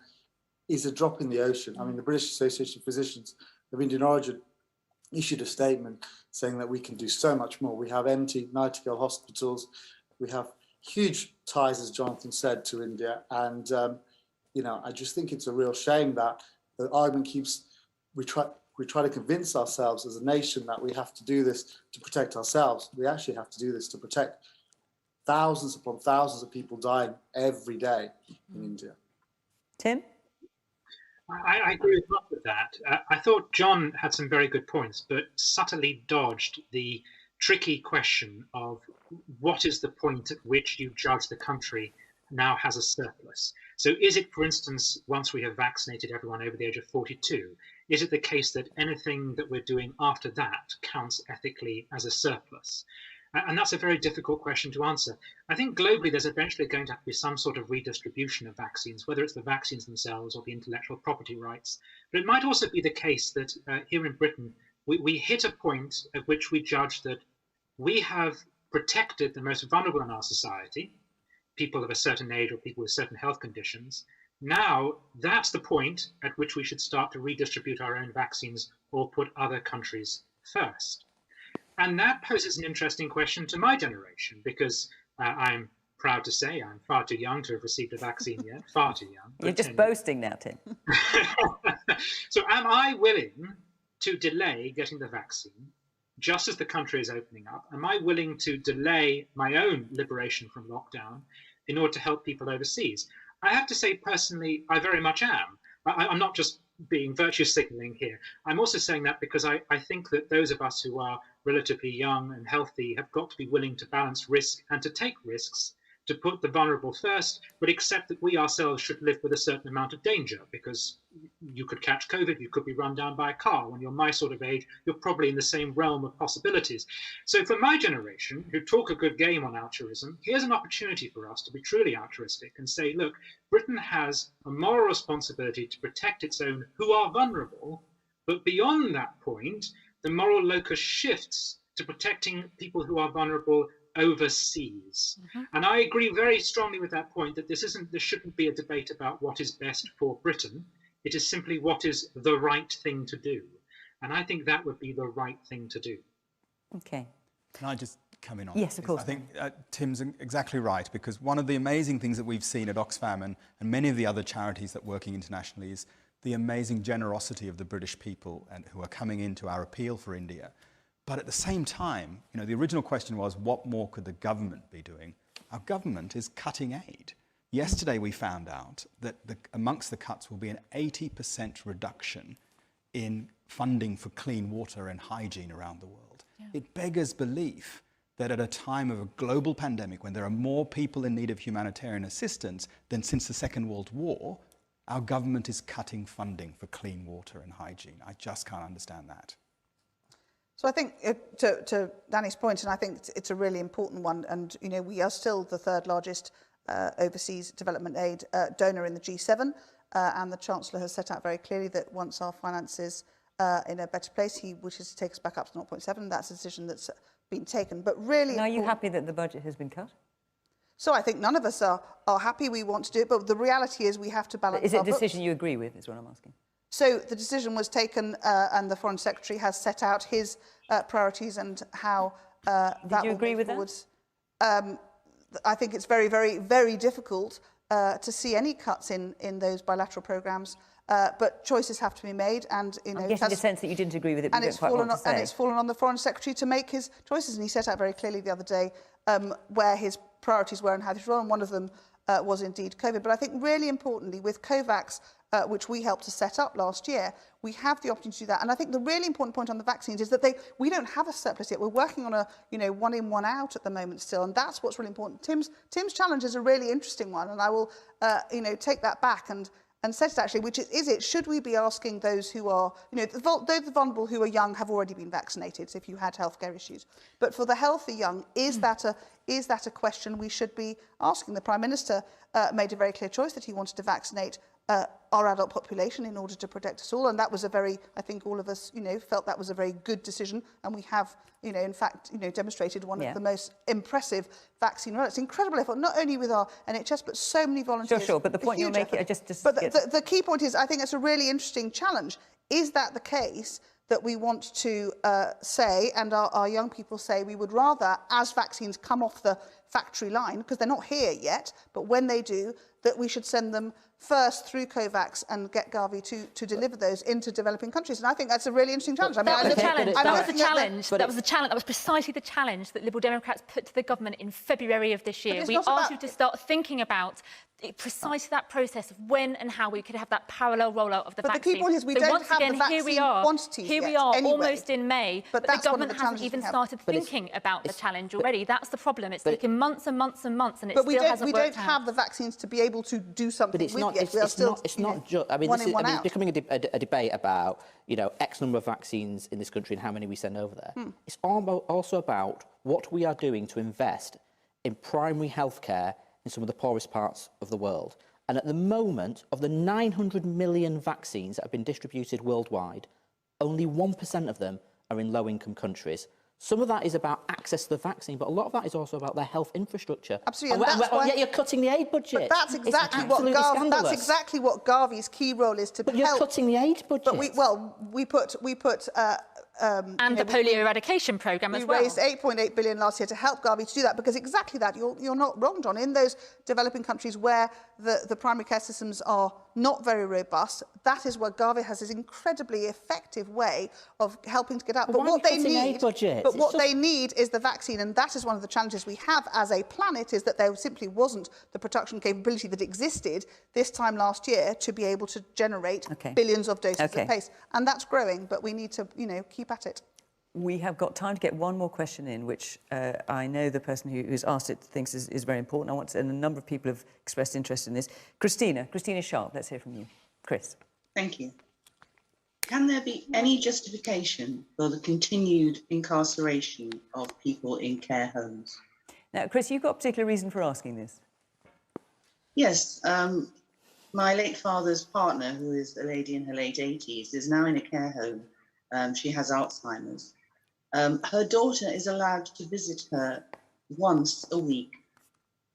is a drop in the ocean. I mean, the British Association of Physicians of Indian origin issued a statement saying that we can do so much more. We have empty Nightingale hospitals. We have huge ties, as Jonathan said, to India. And, I just think it's a real shame that the argument keeps... We try to convince ourselves as a nation that we have to do this to protect ourselves. We actually have to do this to protect thousands upon thousands of people dying every day in India. Tim? I agree with much of that. I thought John had some very good points, but subtly dodged the tricky question of what is the point at which you judge the country now has a surplus. So is it, for instance, once we have vaccinated everyone over the age of 42, is it the case that anything that we're doing after that counts ethically as a surplus? And that's a very difficult question to answer. I think globally there's eventually going to have to be some sort of redistribution of vaccines, whether it's the vaccines themselves or the intellectual property rights. But it might also be the case that here in Britain, we hit a point at which we judge that we have protected the most vulnerable in our society, people of a certain age or people with certain health conditions. Now, that's the point at which we should start to redistribute our own vaccines or put other countries first. And that poses an interesting question to my generation, because I'm proud to say I'm far too young to have received a vaccine yet, far too young. You're just boasting now, Tim. So am I willing to delay getting the vaccine just as the country is opening up? Am I willing to delay my own liberation from lockdown in order to help people overseas? I have to say, personally, I very much am. I'm not just being virtue signaling here. I'm also saying that because I think that those of us who are relatively young and healthy have got to be willing to balance risk and to take risks, to put the vulnerable first, but accept that we ourselves should live with a certain amount of danger, because you could catch COVID, you could be run down by a car. When you're my sort of age, you're probably in the same realm of possibilities. So for my generation, who talk a good game on altruism, here's an opportunity for us to be truly altruistic and say, look, Britain has a moral responsibility to protect its own who are vulnerable, but beyond that point, the moral locus shifts to protecting people who are vulnerable overseas. And I agree very strongly with that point, that there shouldn't be a debate about what is best for Britain. It is simply what is the right thing to do. And I think that would be the right thing to do. Okay. Can I just come in on Yes, of course. I think Tim's exactly right, because one of the amazing things that we've seen at Oxfam and many of the other charities that are working internationally is the amazing generosity of the British people and who are coming into our appeal for India. But at the same time, you know, the original question was, what more could the government be doing? Our government is cutting aid. Yesterday we found out that amongst the cuts will be an 80% reduction in funding for clean water and hygiene around the world. Yeah. It beggars belief that at a time of a global pandemic, when there are more people in need of humanitarian assistance than since the Second World War, our government is cutting funding for clean water and hygiene. I just can't understand that. So I think to Danny's point, and I think it's a really important one, and you know, we are still the third largest overseas development aid donor in the G7, and the Chancellor has set out very clearly that once our finances in a better place, he wishes to take us back up to 0.7. That's a decision that's been taken. But really, are you happy that the budget has been cut? So I think none of us are happy. We want to do it, but the reality is we have to balance. Is it a decision you agree with? Is what I'm asking. So the decision was taken, and the Foreign Secretary has set out his priorities and how that will move forward. Did you agree with that? I think it's very, very, very difficult to see any cuts in those bilateral programmes, but choices have to be made. And you know, I'm getting the sense that you didn't agree with it. And it's fallen on the Foreign Secretary to make his choices, and he set out very clearly the other day where his priorities were and how this role, and one of them was indeed COVID. But I think really importantly, with COVAX, which we helped to set up last year, we have the opportunity to do that. And I think the really important point on the vaccines is that we don't have a surplus yet. We're working on a one in, one out at the moment still, and that's what's really important. Tim's challenge is a really interesting one, and I will take that back and set it actually, which is it, should we be asking those who are, those the vulnerable who are young have already been vaccinated, so if you had healthcare issues. But for the healthy young, is that a question we should be asking? The Prime Minister made a very clear choice that he wanted to vaccinate our adult population in order to protect us all, and that was I think all of us, felt that was a very good decision, and we have, in fact, demonstrated one of the most impressive vaccine rollouts. Incredible effort, not only with our NHS, but so many volunteers. Sure, but the point you're making, But the key point is, I think it's a really interesting challenge. Is that the case that we want to say, and our young people say, we would rather, as vaccines come off the factory line, because they're not here yet, but when they do, that we should send them first through COVAX and get Gavi to deliver those into developing countries. And I think that's a really interesting challenge. That was the challenge. That was precisely the challenge that Liberal Democrats put to the government in February of this year. We asked you to start thinking about precisely that process of when and how we could have that parallel rollout of the vaccine. But the key point is we don't have the vaccine quantities Here we are, almost in May, but the government hasn't even started thinking about the challenge already. That's the problem. It's taken months and months and months, and it still hasn't worked out. But we don't have the vaccines to be able to do something with yet. It's not just. I mean, it's becoming a debate about X number of vaccines in this country and how many we send over there. It's also about what we are doing to invest in primary healthcare in some of the poorest parts of the world. And at the moment, of the 900 million vaccines that have been distributed worldwide, only 1% of them are in low-income countries. Some of that is about access to the vaccine, but a lot of that is also about their health infrastructure. Absolutely, Yet you're cutting the aid budget. But that's exactly what Garvey's key role is to help. But you're cutting the aid budget. But we put and the polio eradication programme as well. We raised 8.8 billion last year to help Garvey to do that, because exactly that, you're not wrong, John. In those developing countries where the primary care systems are not very robust, that is where Garvey has this incredibly effective way of helping to get out. But what they need is the vaccine, and that is one of the challenges we have as a planet, is that there simply wasn't the production capability that existed this time last year to be able to generate billions of doses at pace. And that's growing, but we need to, keep at it. We have got time to get one more question in, which I know the person who's asked it thinks is very important. And a number of people have expressed interest in this. Christina Sharp, let's hear from you. Chris. Thank you. Can there be any justification for the continued incarceration of people in care homes? Now, Chris, you've got a particular reason for asking this. Yes. My late father's partner, who is a lady in her late 80s, is now in a care home. She has Alzheimer's. Her daughter is allowed to visit her once a week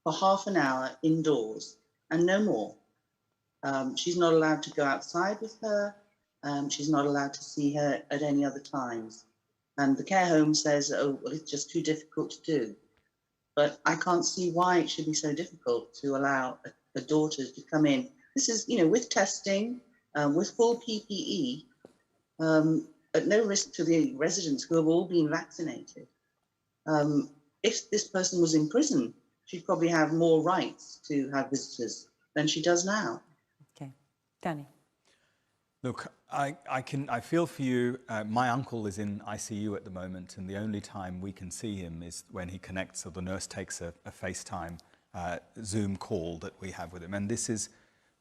for half an hour indoors and no more. She's not allowed to go outside with her. She's not allowed to see her at any other times. And the care home says, oh, well, it's just too difficult to do. But I can't see why it should be so difficult to allow a daughter to come in. This is, with testing, with full PPE, at no risk to the residents who have all been vaccinated. If this person was in prison, she'd probably have more rights to have visitors than she does now. Okay. Danny. Look, I feel for you. My uncle is in ICU at the moment, and the only time we can see him is when he connects, or the nurse takes a FaceTime Zoom call that we have with him. And this is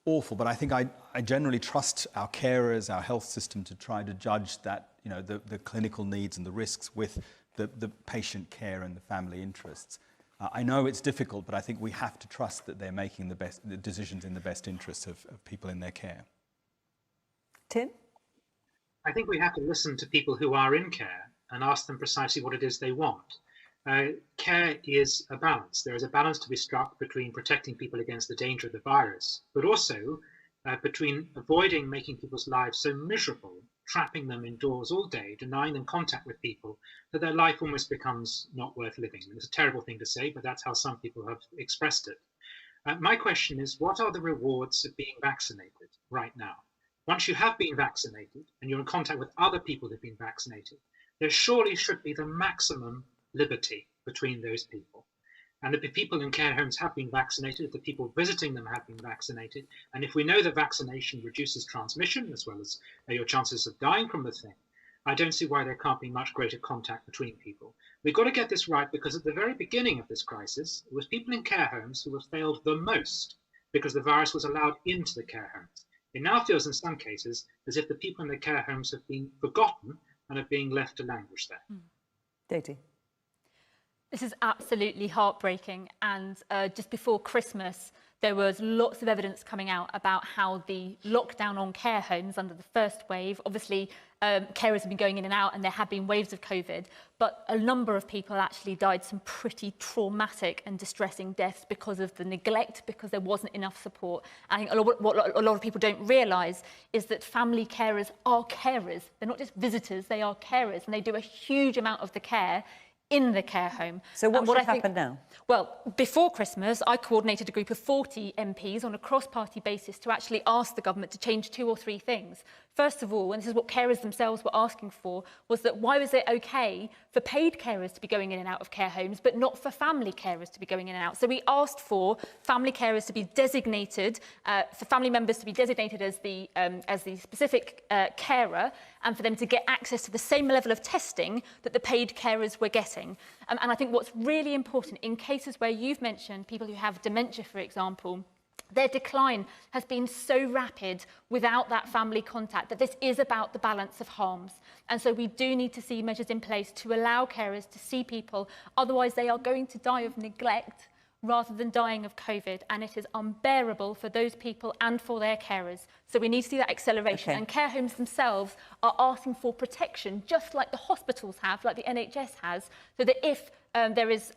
awful, but I think I generally trust our carers, our health system, to try to judge that, the clinical needs and the risks with the patient care and the family interests. I know it's difficult, but I think we have to trust that they're making the decisions in the best interests of people in their care. Tim? I think we have to listen to people who are in care and ask them precisely what it is they want. Care is a balance. There is a balance to be struck between protecting people against the danger of the virus, but also between avoiding making people's lives so miserable, trapping them indoors all day, denying them contact with people, that their life almost becomes not worth living. And it's a terrible thing to say, but that's how some people have expressed it. My question is, what are the rewards of being vaccinated right now? Once you have been vaccinated and you're in contact with other people who've been vaccinated, there surely should be the maximum liberty between those people. And if the people in care homes have been vaccinated, if the people visiting them have been vaccinated, and if we know that vaccination reduces transmission as well as your chances of dying from the thing, I don't see why there can't be much greater contact between people. We've got to get this right, because at the very beginning of this crisis, it was people in care homes who have failed the most because the virus was allowed into the care homes. It now feels in some cases as if the people in the care homes have been forgotten and are being left to languish there. Daisy. This is absolutely heartbreaking, and just before Christmas there was lots of evidence coming out about how the lockdown on care homes under the first wave, obviously carers have been going in and out and there have been waves of COVID, but a number of people actually died some pretty traumatic and distressing deaths because of the neglect, because there wasn't enough support. I think what a lot of people don't realise is that family carers are carers. They're not just visitors, they are carers, and they do a huge amount of the care in the care home. So what should happen now? Well, before Christmas, I coordinated a group of 40 MPs on a cross-party basis to actually ask the government to change 2 or 3 things. First of all, and this is what carers themselves were asking for, was that why was it okay for paid carers to be going in and out of care homes, but not for family carers to be going in and out? So we asked for family carers to be designated, for family members to be designated as the specific carer, and for them to get access to the same level of testing that the paid carers were getting. And I think what's really important, in cases where you've mentioned people who have dementia, for example, their decline has been so rapid without that family contact that this is about the balance of harms. And so we do need to see measures in place to allow carers to see people. Otherwise, they are going to die of neglect rather than dying of COVID, and it is unbearable for those people and for their carers. So we need to see that acceleration. And care homes themselves are asking for protection, just like the hospitals have, like the NHS has, so that if there is,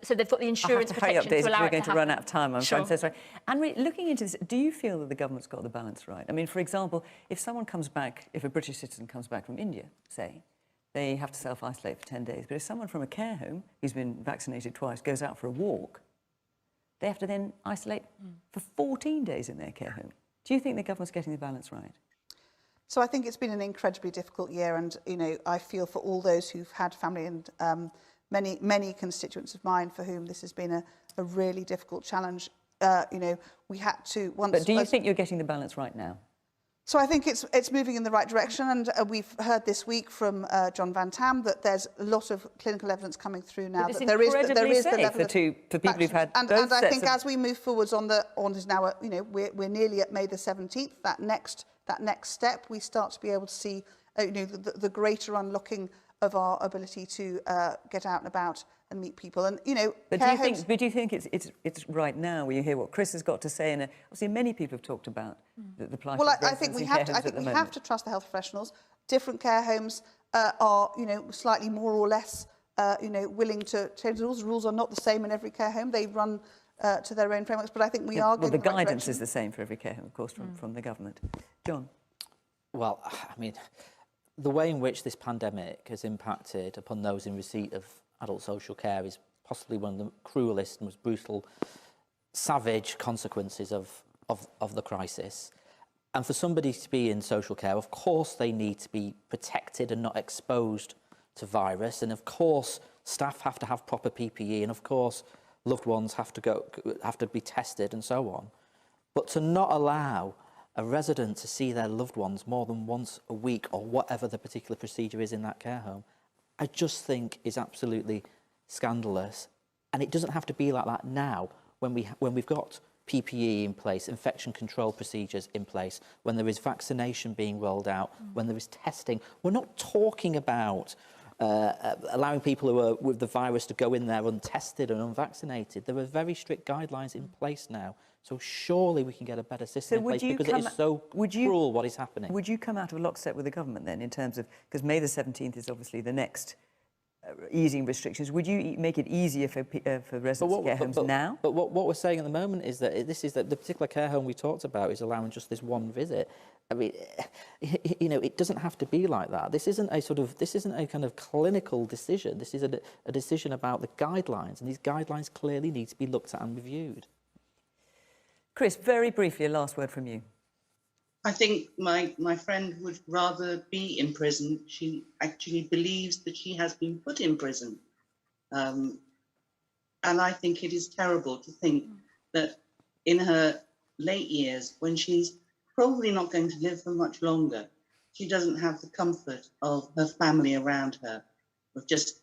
so they've got the insurance protection to allow it to happen. We're going to run out of time. I'm Sure. so sorry. Anne-Marie, looking into this, do you feel that the government's got the balance right? I mean, for example, if someone comes back, if a British citizen comes back from India, say, they have to self-isolate for 10 days. But if someone from a care home who's been vaccinated twice goes out for a walk, they have to then isolate for 14 days in their care home. Do you think the government's getting the balance right? So I think it's been an incredibly difficult year, and I feel for all those who've had family and many constituents of mine for whom this has been a really difficult challenge. We had to once. But do you think you're getting the balance right now? So I think it's moving in the right direction, and we've heard this week from John Van Tam that there's a lot of clinical evidence coming through now that there is the level of for people who've had and I think as we move forwards on is now we're nearly at May the 17th. That next step, we start to be able to see the greater unlocking of our ability to get out and about and meet people. And but do you think it's right now where you hear what Chris has got to say, and obviously many people have talked about the plight of I think we have to. I think we have to trust the health professionals. Different care homes are slightly more or less willing to change the rules. The rules are not the same in every care home. They run to their own frameworks. But I think we are. Well, the guidance is the same for every care home, of course, from the government. John. Well, I mean, the way in which this pandemic has impacted upon those in receipt of adult social care is possibly one of the cruelest and most brutal, savage consequences of the crisis. And for somebody to be in social care, of course they need to be protected and not exposed to virus. And of course, staff have to have proper PPE, and of course, loved ones have to be tested and so on. But to not allow a resident to see their loved ones more than once a week, or whatever the particular procedure is in that care home, I just think is absolutely scandalous. And it doesn't have to be like that now, when we've got PPE in place, infection control procedures in place, when there is vaccination being rolled out, when there is testing. We're not talking about allowing people who are with the virus to go in there untested and unvaccinated. There are very strict guidelines in place now. So surely we can get a better system in place, because it is so cruel what is happening. Would you come out of lockstep with the government then, in terms of, because May the 17th is obviously the next easing restrictions, would you make it easier for residents of care homes now? But what we're saying at the moment is that the particular care home we talked about is allowing just this one visit. I mean, it doesn't have to be like that. This isn't a kind of clinical decision. This is a decision about the guidelines, and these guidelines clearly need to be looked at and reviewed. Chris, very briefly, a last word from you. I think my friend would rather be in prison. She actually believes that she has been put in prison. And I think it is terrible to think that in her late years, when she's probably not going to live for much longer, she doesn't have the comfort of her family around her, of just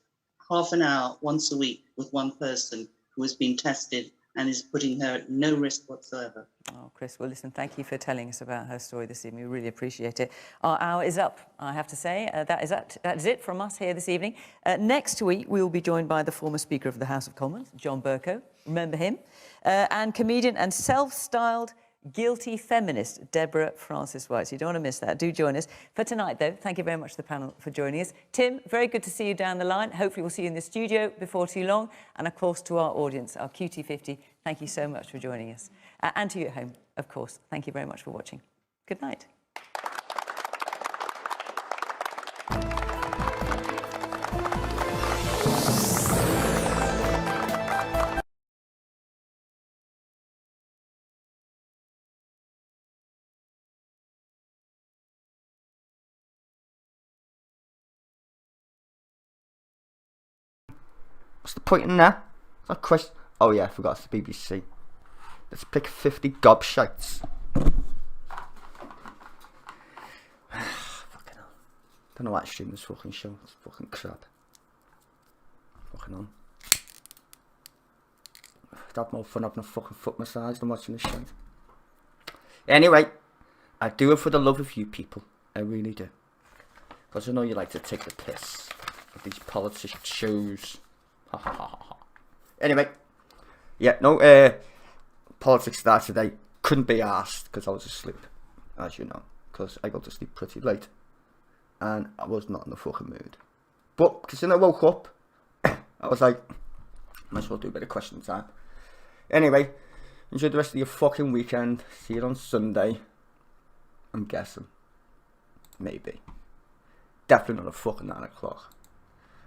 half an hour once a week with one person who has been tested and is putting her at no risk whatsoever. Oh, Chris, well, listen, thank you for telling us about her story this evening. We really appreciate it. Our hour is up, I have to say. That is it from us here this evening. Next week, we will be joined by the former Speaker of the House of Commons, John Bercow. Remember him? And comedian and self-styled guilty feminist, Deborah Frances-White. So you don't want to miss that. Do join us. For tonight, though, thank you very much to the panel for joining us. Tim, very good to see you down the line. Hopefully we'll see you in the studio before too long. And, of course, to our audience, our QT50, thank you so much for joining us. And to you at home, of course, thank you very much for watching. Good night. What's the point in that? Oh, Chris. Oh yeah, I forgot it's the BBC. Let's pick 50 gobshites. Fucking hell. Don't know what stream this fucking show. It's fucking crap. Fucking on. I'd have more fun having a fucking foot massage than watching this show. Anyway, I do it for the love of you people. I really do. Because I know you like to take the piss of these politician shows. Ha ha ha ha. Anyway, Yeah, no, politics started today. Couldn't be asked because I was asleep, as you know, because I go to sleep pretty late. And I was not in the fucking mood. But, because then I woke up, I was like, might as well do a bit of question time. Anyway, enjoy the rest of your fucking weekend. See you on Sunday. I'm guessing. Maybe. Definitely not a fucking 9 o'clock.